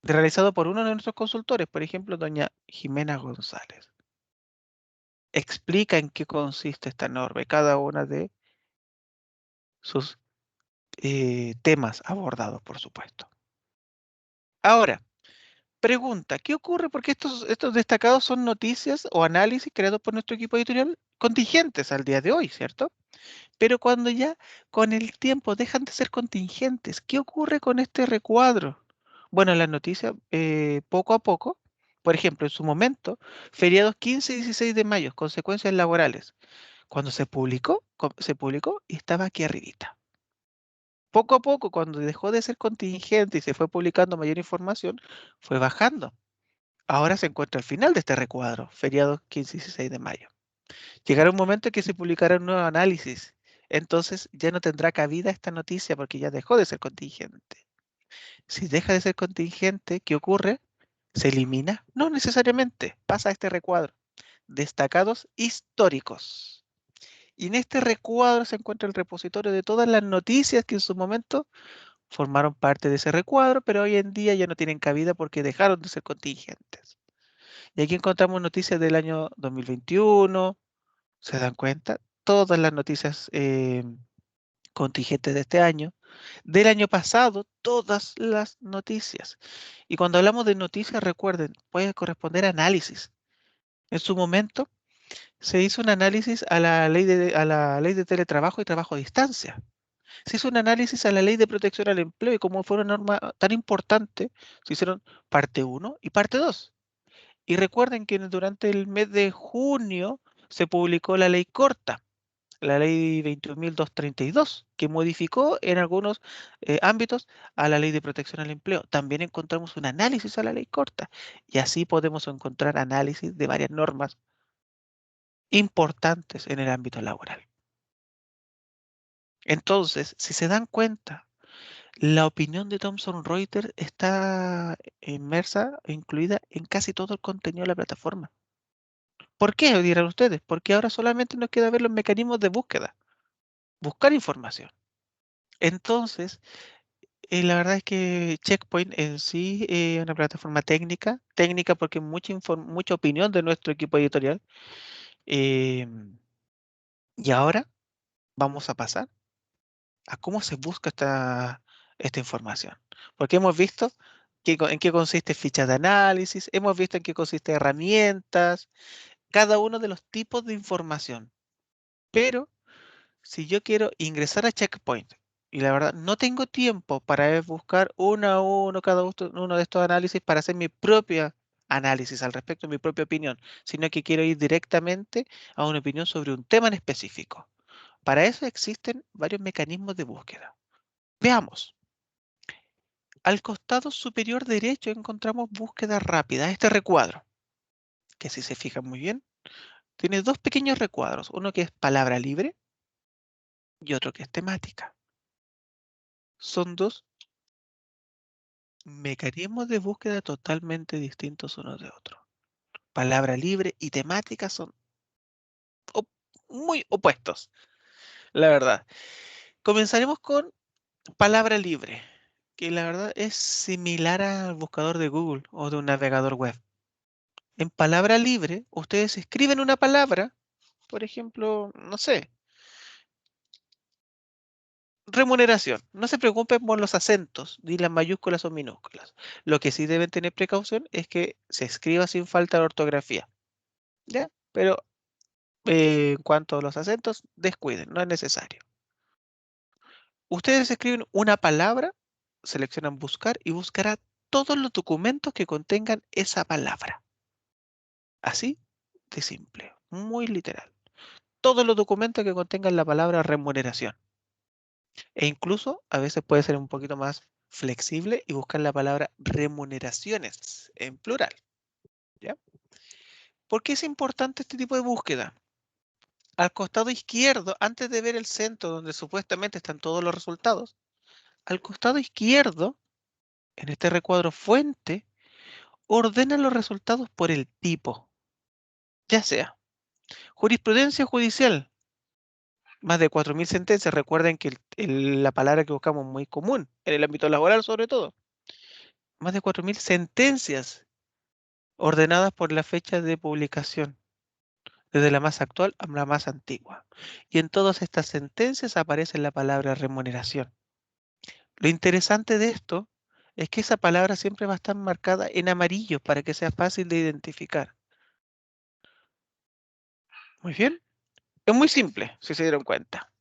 Realizado por uno de nuestros consultores, por ejemplo, doña Jimena González. Explica en qué consiste esta norma y cada una de sus temas abordados, por supuesto. Ahora, pregunta, ¿qué ocurre? Porque estos destacados son noticias o análisis creados por nuestro equipo editorial contingentes al día de hoy, ¿cierto? Pero cuando ya con el tiempo dejan de ser contingentes, ¿qué ocurre con este recuadro? Bueno, las noticias poco a poco, por ejemplo, en su momento, feriados 15 y 16 de mayo, consecuencias laborales. Cuando se publicó y estaba aquí arribita. Poco a poco, cuando dejó de ser contingente y se fue publicando mayor información, fue bajando. Ahora se encuentra al final de este recuadro, feriados 15 y 16 de mayo. Llegará un momento en que se publicará un nuevo análisis. Entonces ya no tendrá cabida esta noticia porque ya dejó de ser contingente. Si deja de ser contingente, ¿qué ocurre? ¿Se elimina? No necesariamente. Pasa a este recuadro. Destacados históricos. Y en este recuadro se encuentra el repositorio de todas las noticias que en su momento formaron parte de ese recuadro, pero hoy en día ya no tienen cabida porque dejaron de ser contingentes. Y aquí encontramos noticias del año 2021, ¿se dan cuenta? Todas las noticias contingentes de este año. Del año pasado, todas las noticias. Y cuando hablamos de noticias, recuerden, puede corresponder a análisis. En su momento, se hizo un análisis a la ley de teletrabajo y trabajo a distancia. Se hizo un análisis a la ley de protección al empleo y como fue una norma tan importante, se hicieron parte 1 y parte 2. Y recuerden que durante el mes de junio se publicó la ley corta, la ley 21.232, que modificó en algunos ámbitos a la ley de protección al empleo. También encontramos un análisis a la ley corta y así podemos encontrar análisis de varias normas importantes en el ámbito laboral. Entonces, si se dan cuenta, la opinión de Thomson Reuters está inmersa e incluida en casi todo el contenido de la plataforma. ¿Por qué? Dirán ustedes, porque ahora solamente nos queda ver los mecanismos de búsqueda, buscar información. Entonces, la verdad es que Checkpoint en sí es una plataforma técnica porque mucha opinión de nuestro equipo editorial. Y ahora vamos a pasar a cómo se busca esta información. Porque hemos visto en qué consiste fichas de análisis, hemos visto en qué consiste herramientas, cada uno de los tipos de información. Pero si yo quiero ingresar a Checkpoint y la verdad no tengo tiempo para buscar uno a uno cada uno de estos análisis para hacer mi propia análisis al respecto, mi propia opinión, sino que quiero ir directamente a una opinión sobre un tema en específico. Para eso existen varios mecanismos de búsqueda. Veamos. Al costado superior derecho encontramos búsqueda rápida, este recuadro, que si se fijan muy bien, tiene dos pequeños recuadros, uno que es palabra libre y otro que es temática. Son dos mecanismos de búsqueda totalmente distintos unos de otros. Palabra libre y temática son muy opuestos, la verdad. Comenzaremos con palabra libre. que la verdad es similar al buscador de Google o de un navegador web. En palabra libre, ustedes escriben una palabra, por ejemplo, no sé, remuneración. No se preocupen por los acentos, ni las mayúsculas o minúsculas. Lo que sí deben tener precaución es que se escriba sin falta de ortografía. ¿Ya? Pero en cuanto a los acentos, descuiden, no es necesario. Ustedes escriben una palabra, seleccionan buscar y buscará todos los documentos que contengan esa palabra. Así de simple, muy literal. Todos los documentos que contengan la palabra remuneración. E incluso a veces puede ser un poquito más flexible y buscar la palabra remuneraciones en plural. ¿Ya? ¿Por qué es importante este tipo de búsqueda? Al costado izquierdo, antes de ver el centro donde supuestamente están todos los resultados, al costado izquierdo, en este recuadro fuente, ordena los resultados por el tipo, ya sea jurisprudencia judicial, más de 4.000 sentencias. Recuerden que la palabra que buscamos es muy común, en el ámbito laboral sobre todo. Más de 4.000 sentencias ordenadas por la fecha de publicación, desde la más actual a la más antigua. Y en todas estas sentencias aparece la palabra remuneración. Lo interesante de esto es que esa palabra siempre va a estar marcada en amarillo para que sea fácil de identificar. Muy bien. Es muy simple, si se dieron cuenta.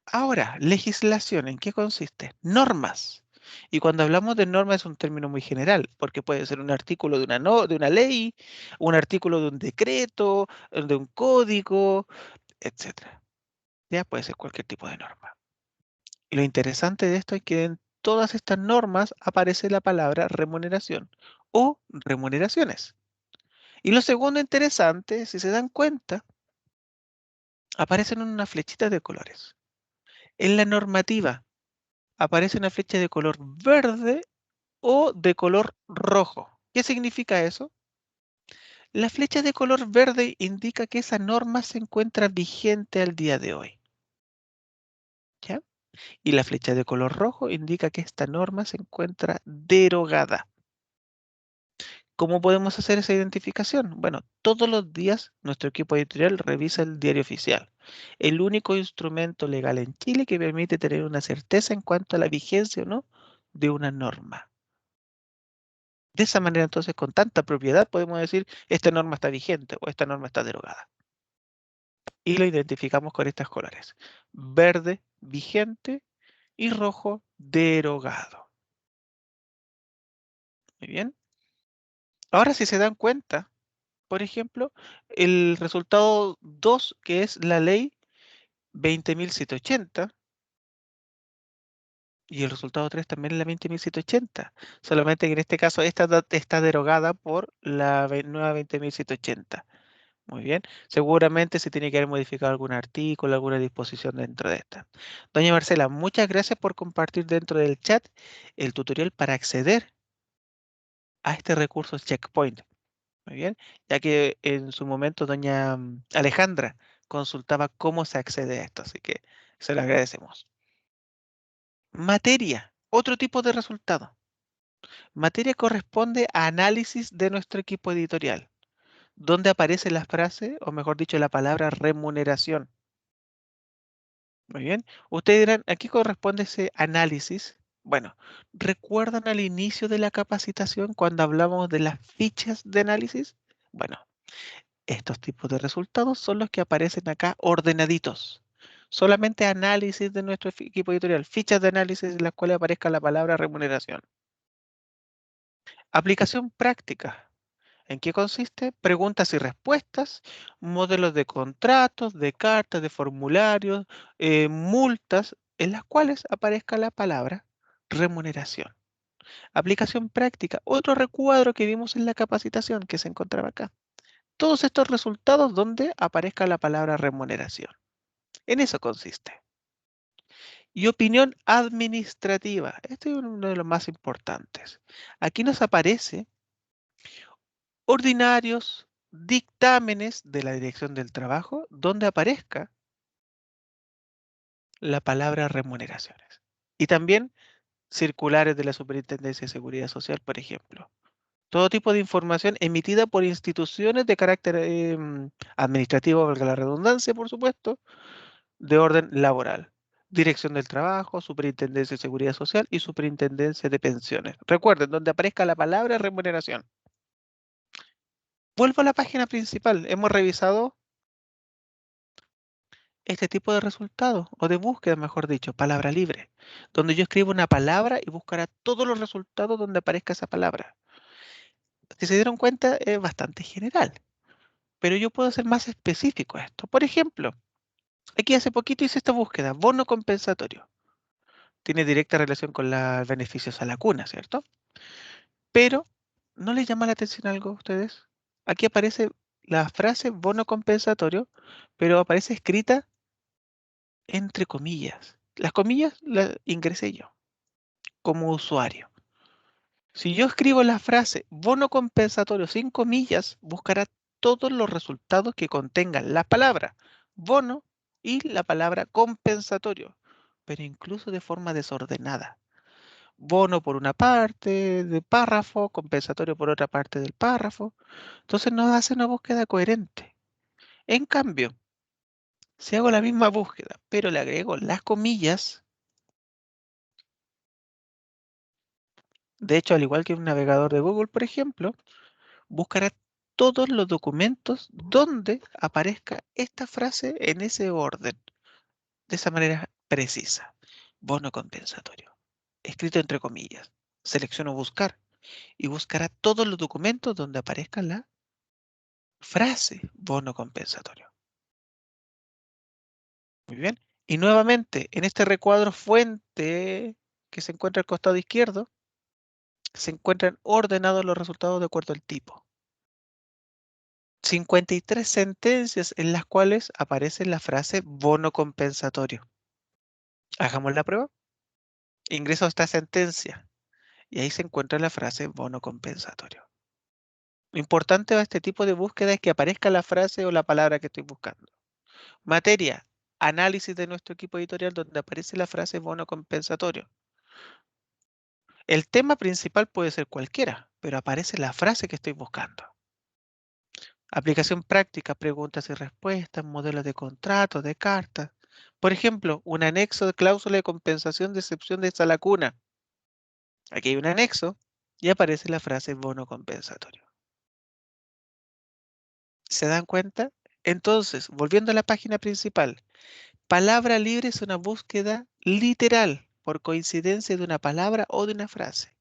Ahora, legislación, ¿en qué consiste? Normas. Y cuando hablamos de normas es un término muy general, porque puede ser un artículo de una, de una ley, un artículo de un decreto, de un código, etcétera. Ya puede ser cualquier tipo de norma. Y lo interesante de esto es que en todas estas normas aparece la palabra remuneración o remuneraciones. Y lo segundo interesante, si se dan cuenta, aparecen unas flechitas de colores. En la normativa aparece una flecha de color verde o de color rojo. ¿Qué significa eso? La flecha de color verde indica que esa norma se encuentra vigente al día de hoy. ¿Ya? Y la flecha de color rojo indica que esta norma se encuentra derogada. ¿Cómo podemos hacer esa identificación? Bueno, todos los días nuestro equipo editorial revisa el diario oficial, el único instrumento legal en Chile que permite tener una certeza en cuanto a la vigencia o no de una norma. De esa manera, entonces, con tanta propiedad podemos decir esta norma está vigente o esta norma está derogada. Y lo identificamos con estos colores: verde, vigente, y rojo, derogado. Muy bien. Ahora, si se dan cuenta, por ejemplo, el resultado 2, que es la ley 20.780, y el resultado 3 también es la 20.780, solamente que en este caso esta está derogada por la nueva 20.780. Muy bien, seguramente se tiene que haber modificado algún artículo, alguna disposición dentro de esta. Doña Marcela, muchas gracias por compartir dentro del chat el tutorial para acceder a este recurso Checkpoint. Muy bien, ya que en su momento doña Alejandra consultaba cómo se accede a esto, así que se lo agradecemos. Materia, otro tipo de resultado. Materia corresponde a análisis de nuestro equipo editorial, donde aparece la frase, o mejor dicho, la palabra remuneración. Muy bien, ustedes dirán, ¿a qué corresponde ese análisis? Bueno, ¿recuerdan al inicio de la capacitación cuando hablamos de las fichas de análisis? Bueno, estos tipos de resultados son los que aparecen acá ordenaditos. Solamente análisis de nuestro equipo editorial, fichas de análisis en las cuales aparezca la palabra remuneración. Aplicación práctica. ¿En qué consiste? Preguntas y respuestas, modelos de contratos, de cartas, de formularios, multas, en las cuales aparezca la palabra remuneración. Aplicación práctica, otro recuadro que vimos en la capacitación que se encontraba acá. Todos estos resultados donde aparezca la palabra remuneración. En eso consiste. Y opinión administrativa. Este es uno de los más importantes. Aquí nos aparece ordinarios, dictámenes de la Dirección del Trabajo, donde aparezca la palabra remuneraciones. Y también circulares de la Superintendencia de Seguridad Social, por ejemplo. Todo tipo de información emitida por instituciones de carácter administrativo, valga la redundancia, por supuesto, de orden laboral. Dirección del Trabajo, Superintendencia de Seguridad Social y Superintendencia de Pensiones. Recuerden, donde aparezca la palabra remuneración. Vuelvo a la página principal. Hemos revisado este tipo de resultados, o de búsqueda, mejor dicho, palabra libre, donde yo escribo una palabra y buscará todos los resultados donde aparezca esa palabra. Si se dieron cuenta, es bastante general, pero yo puedo ser más específico a esto. Por ejemplo, aquí hace poquito hice esta búsqueda, bono compensatorio. Tiene directa relación con los beneficios a la cuna, ¿cierto? Pero, ¿no les llama la atención algo a ustedes? Aquí aparece la frase bono compensatorio, pero aparece escrita entre comillas. Las comillas las ingresé yo como usuario. Si yo escribo la frase bono compensatorio sin comillas, buscará todos los resultados que contengan la palabra bono y la palabra compensatorio, pero incluso de forma desordenada. Bono por una parte del párrafo, compensatorio por otra parte del párrafo. Entonces nos hace una búsqueda coherente. En cambio, si hago la misma búsqueda, pero le agrego las comillas, de hecho, al igual que un navegador de Google, por ejemplo, buscará todos los documentos donde aparezca esta frase en ese orden, de esa manera precisa. Bono compensatorio, escrito entre comillas. Selecciono buscar y buscará todos los documentos donde aparezca la frase bono compensatorio. Muy bien. Y nuevamente, en este recuadro fuente que se encuentra al costado izquierdo, se encuentran ordenados los resultados de acuerdo al tipo. 53 sentencias en las cuales aparece la frase bono compensatorio. Hagamos la prueba. Ingreso a esta sentencia y ahí se encuentra la frase bono compensatorio. Lo importante de este tipo de búsqueda es que aparezca la frase o la palabra que estoy buscando. Materia, análisis de nuestro equipo editorial donde aparece la frase bono compensatorio. El tema principal puede ser cualquiera, pero aparece la frase que estoy buscando. Aplicación práctica, preguntas y respuestas, modelos de contrato, de cartas. Por ejemplo, un anexo de cláusula de compensación de excepción de esta lacuna. Aquí hay un anexo y aparece la frase bono compensatorio. ¿Se dan cuenta? Entonces, volviendo a la página principal, palabra libre es una búsqueda literal por coincidencia de una palabra o de una frase.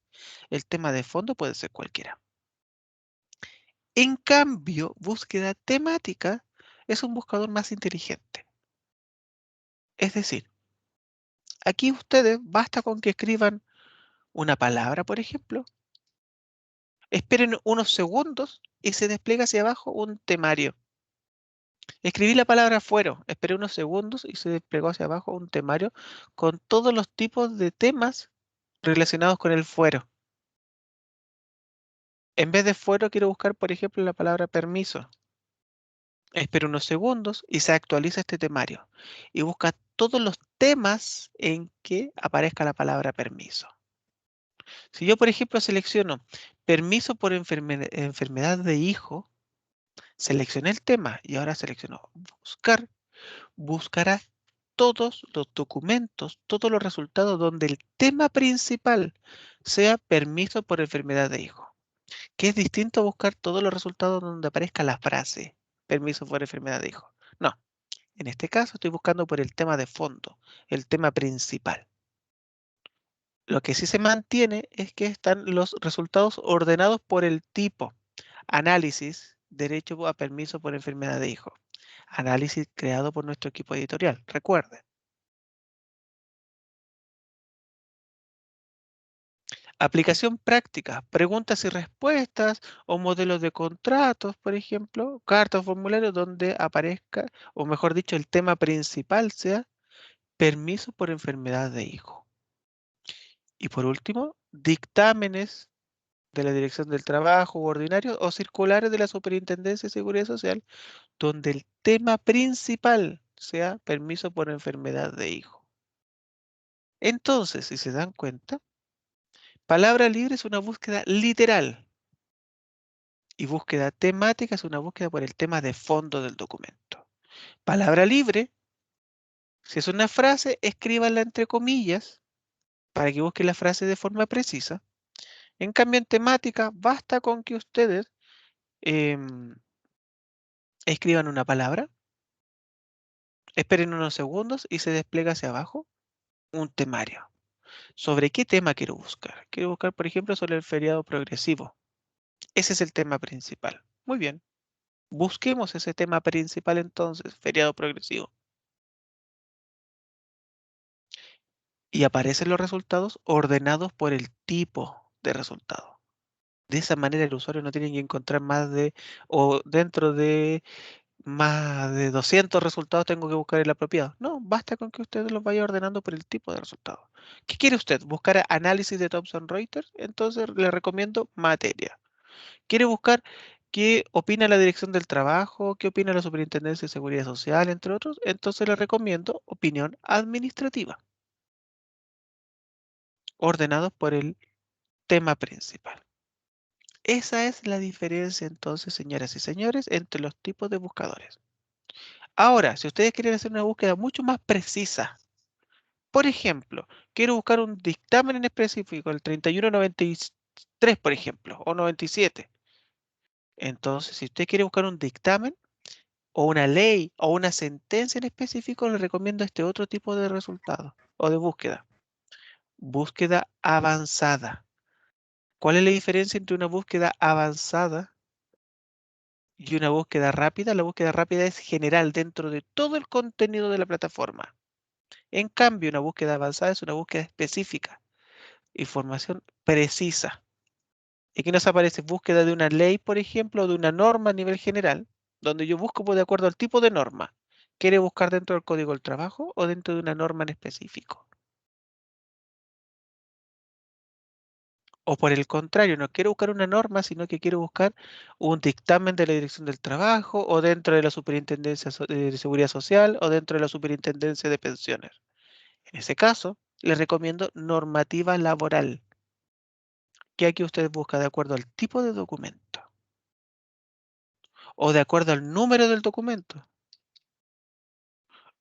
El tema de fondo puede ser cualquiera. En cambio, búsqueda temática es un buscador más inteligente. Es decir, aquí ustedes basta con que escriban una palabra, por ejemplo, esperen unos segundos y se despliega hacia abajo un temario. Escribí la palabra fuero, esperé unos segundos y se desplegó hacia abajo un temario con todos los tipos de temas relacionados con el fuero. En vez de fuero quiero buscar, por ejemplo, la palabra permiso. Espero unos segundos y se actualiza este temario y busca todos los temas en que aparezca la palabra permiso. Si yo, por ejemplo, selecciono permiso por enfermedad de hijo, seleccioné el tema y ahora selecciono buscar, buscará todos los documentos, todos los resultados donde el tema principal sea permiso por enfermedad de hijo, que es distinto a buscar todos los resultados donde aparezca la frase permiso por enfermedad de hijo. No, en este caso estoy buscando por el tema de fondo, el tema principal. Lo que sí se mantiene es que están los resultados ordenados por el tipo. Análisis, derecho a permiso por enfermedad de hijo. Análisis creado por nuestro equipo editorial, recuerden. Aplicación práctica, preguntas y respuestas o modelos de contratos, por ejemplo, cartas o formularios donde aparezca, o mejor dicho, el tema principal sea permiso por enfermedad de hijo. Y por último, dictámenes de la Dirección del Trabajo u ordinarios o circulares de la Superintendencia de Seguridad Social, donde el tema principal sea permiso por enfermedad de hijo. Entonces, si se dan cuenta, palabra libre es una búsqueda literal y búsqueda temática es una búsqueda por el tema de fondo del documento. Palabra libre, si es una frase, escríbanla entre comillas para que busquen la frase de forma precisa. En cambio, en temática, basta con que ustedes escriban una palabra, esperen unos segundos y se despliega hacia abajo un temario. ¿Sobre qué tema quiero buscar? Quiero buscar, por ejemplo, sobre el feriado progresivo. Ese es el tema principal. Muy bien. Busquemos ese tema principal entonces, feriado progresivo. Y aparecen los resultados ordenados por el tipo de resultado. De esa manera el usuario no tiene que encontrar más de, o dentro de más de 200 resultados tengo que buscar el apropiado. No, basta con que usted los vaya ordenando por el tipo de resultado. ¿Qué quiere usted? ¿Buscar análisis de Thomson Reuters? Entonces le recomiendo materia. ¿Quiere buscar qué opina la Dirección del Trabajo? ¿Qué opina la Superintendencia de Seguridad Social, entre otros? Entonces le recomiendo opinión administrativa, ordenados por el tema principal. Esa es la diferencia entonces, señoras y señores, entre los tipos de buscadores. Ahora, si ustedes quieren hacer una búsqueda mucho más precisa, por ejemplo, quiero buscar un dictamen en específico, el 3193, por ejemplo, o 97. Entonces, si usted quiere buscar un dictamen, o una ley, o una sentencia en específico, le recomiendo este otro tipo de resultado, o de búsqueda. Búsqueda avanzada. ¿Cuál es la diferencia entre una búsqueda avanzada y una búsqueda rápida? La búsqueda rápida es general dentro de todo el contenido de la plataforma. En cambio, una búsqueda avanzada es una búsqueda específica, información precisa. Y aquí nos aparece búsqueda de una ley, por ejemplo, o de una norma a nivel general, donde yo busco de acuerdo al tipo de norma. ¿Quiere buscar dentro del Código del Trabajo o dentro de una norma en específico? O por el contrario, no quiero buscar una norma, sino que quiero buscar un dictamen de la Dirección del Trabajo o dentro de la Superintendencia de Seguridad Social o dentro de la Superintendencia de Pensiones. En ese caso, les recomiendo normativa laboral, que aquí usted busca de acuerdo al tipo de documento o de acuerdo al número del documento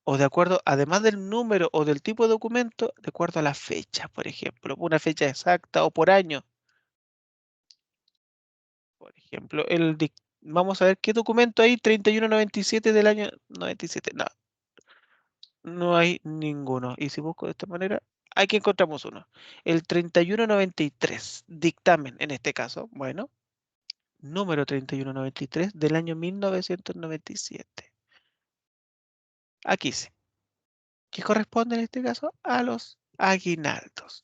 o de acuerdo, además del número o del tipo de documento, de acuerdo a la fecha, por ejemplo, una fecha exacta o por año. Por ejemplo, vamos a ver qué documento hay, 3197 del año 97. No, no hay ninguno. Y si busco de esta manera, aquí encontramos uno. El 3193, dictamen en este caso. Bueno, número 3193 del año 1997. Aquí sí. ¿Qué corresponde en este caso? A los aguinaldos.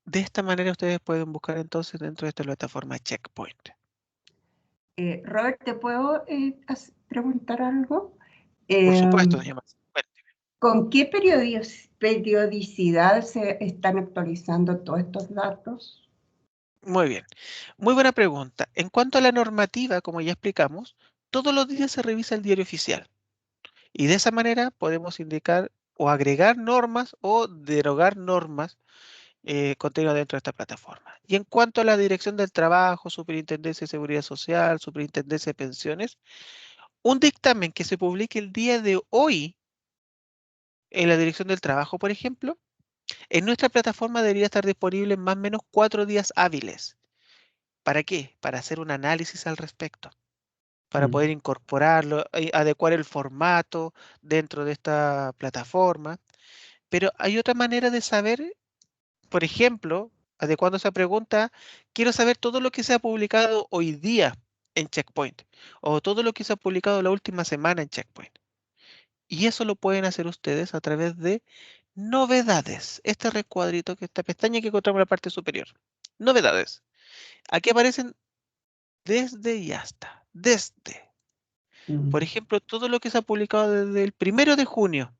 De esta manera ustedes pueden buscar entonces dentro de esta plataforma Checkpoint. Robert, ¿te puedo preguntar algo? Por supuesto, doña Marcia. ¿Con qué periodicidad se están actualizando todos estos datos? Muy bien. Muy buena pregunta. En cuanto a la normativa, como ya explicamos, todos los días se revisa el diario oficial. Y de esa manera podemos indicar o agregar normas o derogar normas contenido dentro de esta plataforma. Y en cuanto a la Dirección del Trabajo, Superintendencia de Seguridad Social, Superintendencia de Pensiones, un dictamen que se publique el día de hoy en la Dirección del Trabajo, por ejemplo, en nuestra plataforma debería estar disponible en más o menos 4 días hábiles. ¿Para qué? Para hacer un análisis al respecto, para poder incorporarlo, adecuar el formato dentro de esta plataforma. Pero hay otra manera de saber, por ejemplo, adecuando esa pregunta, quiero saber todo lo que se ha publicado hoy día en Checkpoint o todo lo que se ha publicado la última semana en Checkpoint. Y eso lo pueden hacer ustedes a través de novedades. Este recuadrito, esta pestaña que encontramos en la parte superior. Novedades. Aquí aparecen desde y hasta. Desde. Por ejemplo, todo lo que se ha publicado desde el 1 de junio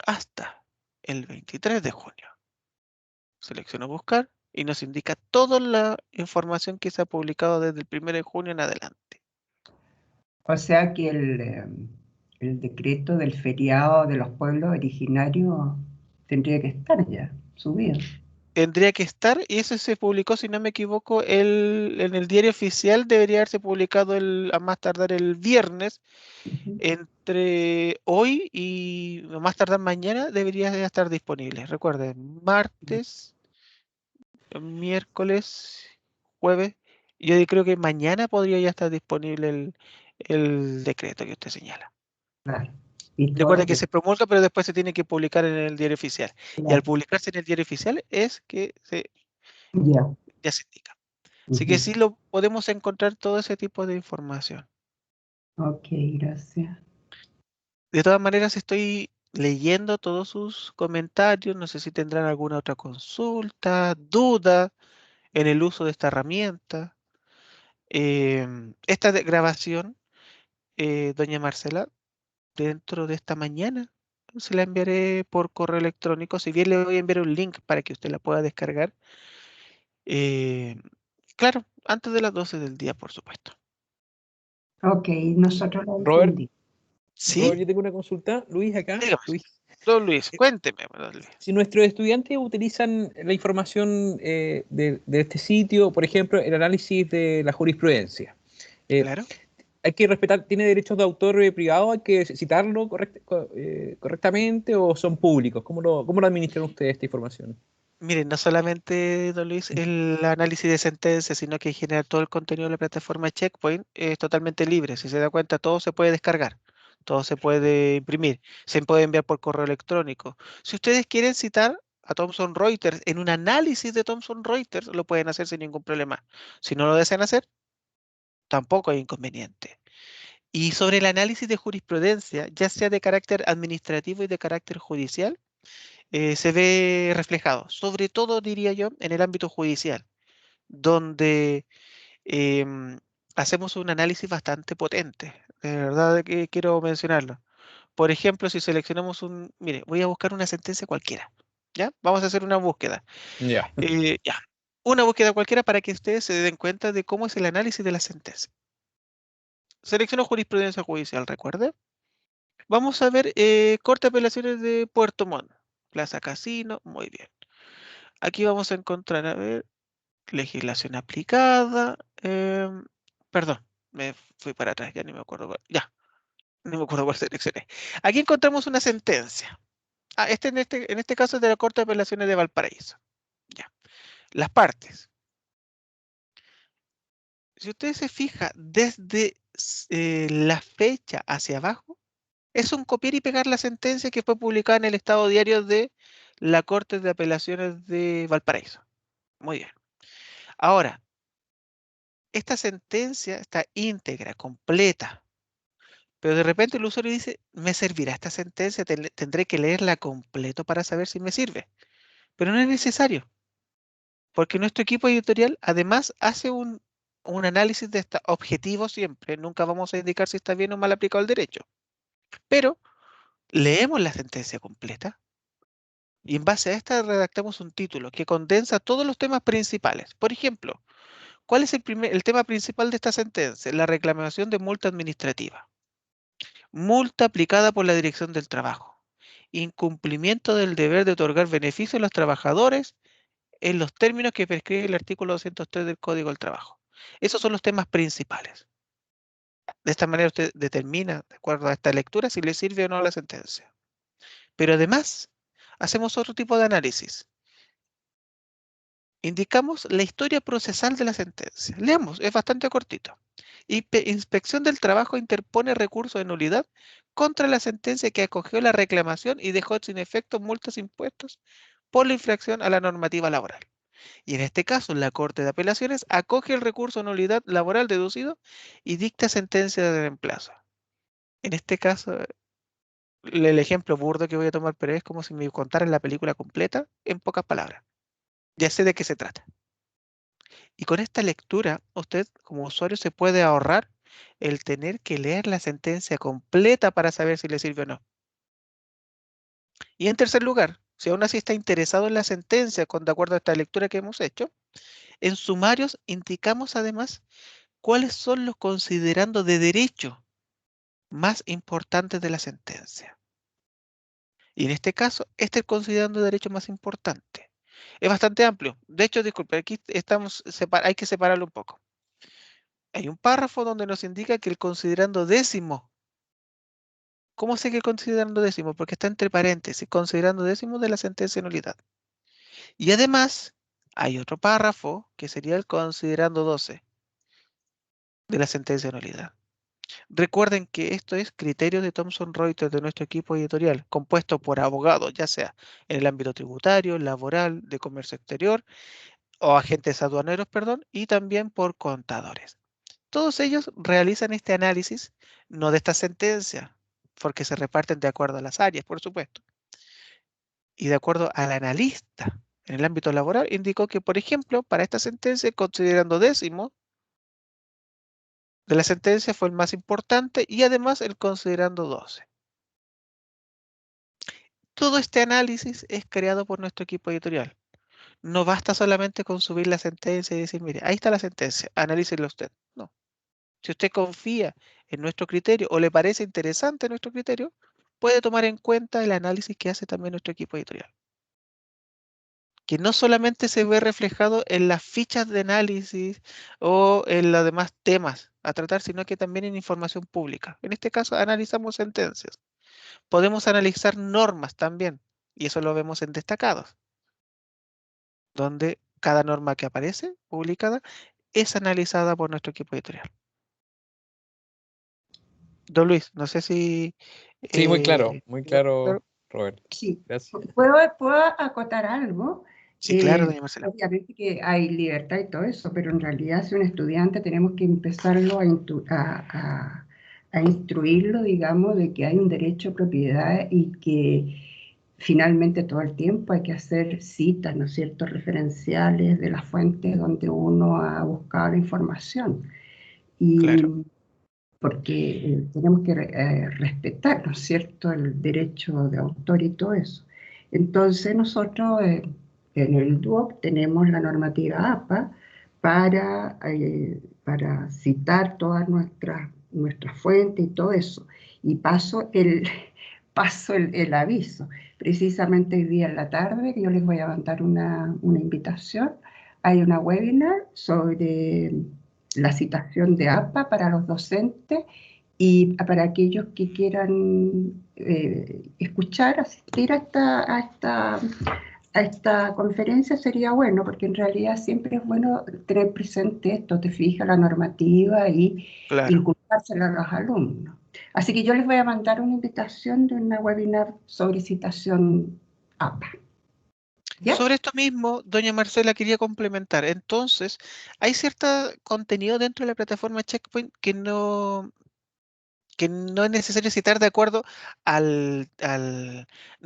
hasta el 23 de junio. Selecciono buscar y nos indica toda la información que se ha publicado desde el 1 de junio en adelante. O sea que el decreto del feriado de los pueblos originarios tendría que estar ya subido. Tendría que estar, y eso se publicó, si no me equivoco, en el diario oficial debería haberse publicado a más tardar el viernes. Entre hoy y a más tardar mañana debería ya estar disponible. Recuerden, martes, miércoles, jueves. Yo creo que mañana podría ya estar disponible el decreto que usted señala. Claro. Y todo Recuerden lo que se promulga, pero después se tiene que publicar en el diario oficial. Y al claro. publicarse en el diario oficial es que Ya. ya se indica. Así que sí lo podemos encontrar todo ese tipo de información. Ok, gracias. De todas maneras, estoy leyendo todos sus comentarios. No sé si tendrán alguna otra consulta, duda en el uso de esta herramienta. Esta grabación, doña Marcela, dentro de esta mañana se la enviaré por correo electrónico. Si bien le voy a enviar un link para que usted la pueda descargar. eh, claro, antes de las 12 del día, por supuesto. Ok, nosotros lo Robert, entendí. ¿Sí? Robert, yo tengo una consulta. Luis, acá. Dígame, Luis, don Luis, cuénteme, don Luis. si nuestros estudiantes utilizan la información de este sitio, por ejemplo, el análisis de la jurisprudencia, Claro. ¿hay que respetar, tiene derechos de autor privado, hay que citarlo correctamente o son públicos? ¿Cómo lo administran ustedes esta información? Miren, no solamente, don Luis, el análisis de sentencias, sino que en general todo el contenido de la plataforma Checkpoint es totalmente libre. Si se da cuenta, todo se puede descargar, todo se puede imprimir, se puede enviar por correo electrónico. Si ustedes quieren citar a Thomson Reuters en un análisis de Thomson Reuters, lo pueden hacer sin ningún problema. Si no lo desean hacer, tampoco hay inconveniente. Y sobre el análisis de jurisprudencia, ya sea de carácter administrativo y de carácter judicial, se ve reflejado, sobre todo diría yo, en el ámbito judicial, donde em, hacemos un análisis bastante potente, de verdad que quiero mencionarlo. Por ejemplo, si seleccionamos mire, voy a buscar una sentencia cualquiera, ¿ya? Vamos a hacer una búsqueda. Ya. Ya, una búsqueda cualquiera para que ustedes se den cuenta de cómo es el análisis de la sentencia. Selecciono jurisprudencia judicial, recuerde. Vamos a ver Corte de Apelaciones de Puerto Montt, Plaza Casino, muy bien. Aquí vamos a encontrar, a ver, legislación aplicada. Perdón, me fui para atrás, ya ni me acuerdo ya, ni me acuerdo cuál seleccioné. Aquí encontramos una sentencia. En este caso es de la Corte de Apelaciones de Valparaíso. Ya. Las partes. Si usted se fija desde la fecha hacia abajo, es un copiar y pegar la sentencia que fue publicada en el Estado Diario de la Corte de Apelaciones de Valparaíso. Muy bien. Ahora, esta sentencia está íntegra, completa, pero de repente el usuario dice, ¿me servirá esta sentencia? Tendré que leerla completo para saber si me sirve. Pero no es necesario, porque nuestro equipo editorial además hace un análisis de esta objetivo siempre. Nunca vamos a indicar si está bien o mal aplicado el derecho. Pero leemos la sentencia completa y en base a esta redactamos un título que condensa todos los temas principales. Por ejemplo, ¿cuál es el tema principal de esta sentencia? La reclamación de multa administrativa. Multa aplicada por la Dirección del Trabajo. Incumplimiento del deber de otorgar beneficios a los trabajadores en los términos que prescribe el artículo 203 del Código del Trabajo. Esos son los temas principales. De esta manera usted determina, de acuerdo a esta lectura, si le sirve o no la sentencia. Pero además, hacemos otro tipo de análisis. Indicamos la historia procesal de la sentencia. Leamos, es bastante cortito. Inspección del Trabajo interpone recurso de nulidad contra la sentencia que acogió la reclamación y dejó sin efecto multas impuestos por la infracción a la normativa laboral. Y en este caso, la Corte de Apelaciones acoge el recurso de nulidad laboral deducido y dicta sentencia de reemplazo. En este caso, el ejemplo burdo que voy a tomar, pero es como si me contaran la película completa en pocas palabras. Ya sé de qué se trata. Y con esta lectura, usted como usuario se puede ahorrar el tener que leer la sentencia completa para saber si le sirve o no. Y en tercer lugar, si aún así está interesado en la sentencia, de acuerdo a esta lectura que hemos hecho, en sumarios indicamos además cuáles son los considerandos de derecho más importantes de la sentencia. Y en este caso, este es el considerando derecho más importante. Es bastante amplio. De hecho, disculpe, aquí hay que separarlo un poco. Hay un párrafo donde nos indica que el considerando décimo. ¿Cómo sé que el considerando décimo? Porque está entre paréntesis, considerando décimo de la sentencia de nulidad. Y además, hay otro párrafo que sería el considerando 12 de la sentencia de nulidad. Recuerden que esto es criterio de Thomson Reuters de nuestro equipo editorial, compuesto por abogados, ya sea en el ámbito tributario, laboral, de comercio exterior o agentes aduaneros, perdón, y también por contadores. Todos ellos realizan este análisis, no de esta sentencia, porque se reparten de acuerdo a las áreas, por supuesto. Y de acuerdo al analista en el ámbito laboral, indicó que, por ejemplo, para esta sentencia, considerando décimo de la sentencia fue el más importante y además el considerando 12. Todo este análisis es creado por nuestro equipo editorial. No basta solamente con subir la sentencia y decir, mire, ahí está la sentencia, analícela usted. No. Si usted confía en nuestro criterio o le parece interesante nuestro criterio, puede tomar en cuenta el análisis que hace también nuestro equipo editorial. Que no solamente se ve reflejado en las fichas de análisis o en los demás temas a tratar, sino que también en información pública. En este caso, analizamos sentencias. Podemos analizar normas también, y eso lo vemos en destacados, donde cada norma que aparece publicada es analizada por nuestro equipo editorial. Don Luis, no sé si... Sí, muy claro, Robert. Sí, Gracias. ¿puedo acotar algo? Sí, claro, doña Marcela. Obviamente que hay libertad y todo eso, pero en realidad si un estudiante tenemos que empezarlo a instruirlo, digamos, de que hay un derecho a propiedad y que finalmente todo el tiempo hay que hacer citas, ¿no es cierto?, referenciales de las fuentes donde uno ha buscado la información. Y Claro. porque tenemos que respetar, ¿no es cierto?, el derecho de autor y todo eso. Entonces nosotros en el DUOC tenemos la normativa APA para citar todas nuestras fuentes y todo eso. Y paso el aviso. Precisamente hoy día en la tarde yo les voy a mandar una invitación. Hay una webinar sobre la citación de APA para los docentes y para aquellos que quieran escuchar, asistir a esta conferencia sería bueno, porque en realidad siempre es bueno tener presente esto, te fijas la normativa y Claro. inculcársela a los alumnos. Así que yo les voy a mandar una invitación de una webinar sobre citación APA. ¿Ya? Sobre esto mismo, doña Marcela, quería complementar. Entonces, hay cierto contenido dentro de la plataforma Checkpoint que no es necesario citar de acuerdo no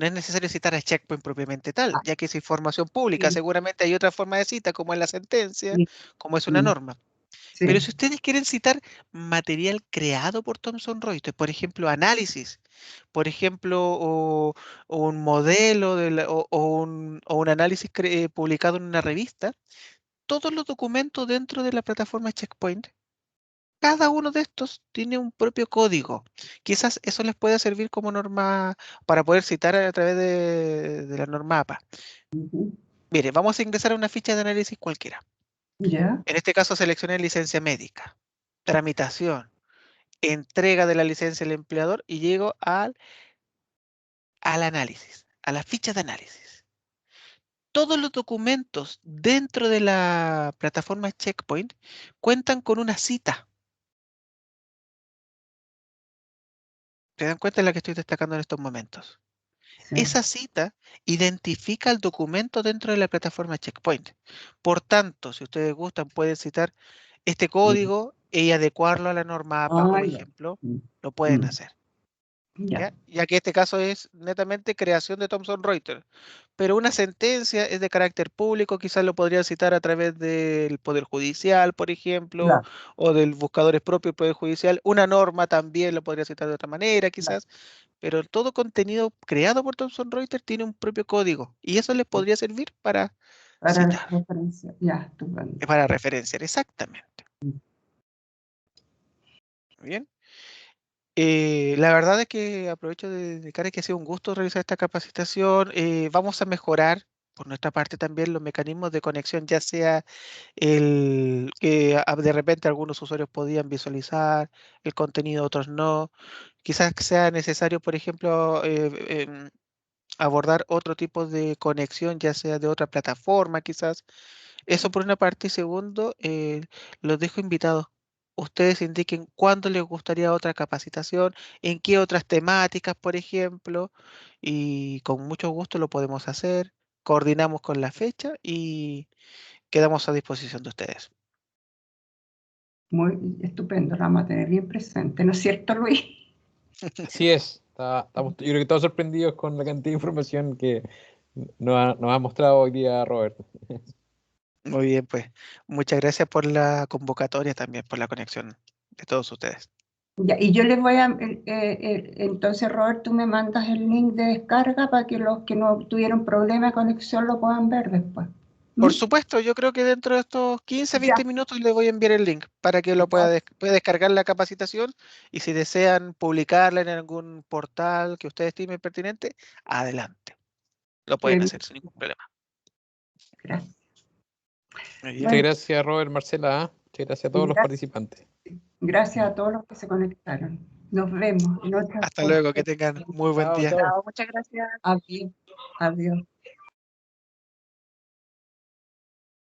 es necesario citar a Checkpoint propiamente tal, ya que es información pública. Sí, Seguramente hay otra forma de cita, como es la sentencia, sí, como es una norma. Pero sí. si ustedes quieren citar material creado por Thomson Reuters, por ejemplo, análisis, por ejemplo, o un modelo o un análisis publicado en una revista, todos los documentos dentro de la plataforma Checkpoint, cada uno de estos tiene un propio código. Quizás eso les pueda servir como norma para poder citar a través de la norma APA. Ujú. Mire, vamos a ingresar a una ficha de análisis cualquiera. ¿Ya? En este caso seleccioné licencia médica, tramitación, entrega de la licencia al empleador y llego al análisis, a la ficha de análisis. Todos los documentos dentro de la plataforma Checkpoint cuentan con una cita. ¿Se dan cuenta de la que estoy destacando en estos momentos? Sí. Esa cita identifica el documento dentro de la plataforma Checkpoint. Por tanto, si ustedes gustan, pueden citar este código y adecuarlo a la norma APA, por Ya. ejemplo. Mm, Lo pueden mm, hacer. ya. Ya que este caso es netamente creación de Thomson Reuters. Pero una sentencia es de carácter público, quizás lo podría citar a través del Poder Judicial, por ejemplo, Claro, o del buscadores propio del Poder Judicial. Una norma también lo podría citar de otra manera, claro. quizás. Pero todo contenido creado por Thomson Reuters tiene un propio código y eso les podría servir para Para la citar, referencia. Ya, estupendo. para referenciar exactamente. Bien. La verdad es que aprovecho de indicar que ha sido un gusto realizar esta capacitación. Vamos a mejorar por nuestra parte también los mecanismos de conexión, ya sea el que de repente algunos usuarios podían visualizar el contenido, otros no. Quizás sea necesario, por ejemplo, abordar otro tipo de conexión, ya sea de otra plataforma, quizás. Eso por una parte. Y segundo, los dejo invitados. Ustedes indiquen cuándo les gustaría otra capacitación, en qué otras temáticas, por ejemplo, y con mucho gusto lo podemos hacer. Coordinamos con la fecha y quedamos a disposición de ustedes. Muy estupendo, la vamos a tener bien presente, ¿no es cierto, Luis? Así es. Yo creo que todos sorprendidos con la cantidad de información que nos ha mostrado hoy día Roberto. Muy bien, pues muchas gracias por la convocatoria, también por la conexión de todos ustedes. Ya, y yo les voy a, entonces, Robert, tú me mandas el link de descarga para que los que no tuvieron problema de conexión lo puedan ver después. Por supuesto, yo creo que dentro de estos 15, 20 Ya. minutos le voy a enviar el link para que lo pueda descargar la capacitación, y si desean publicarla en algún portal que ustedes estimen pertinente, adelante. Lo pueden hacer sin ningún problema. Gracias. Muy bien. Muchas Bueno, gracias, Robert, Marcela. Muchas gracias a todos los participantes. gracias a todos los que se conectaron. Nos vemos en otra Hasta luego, que tengan muy buen Chao, día. chao. Muchas gracias. Adiós. Adiós.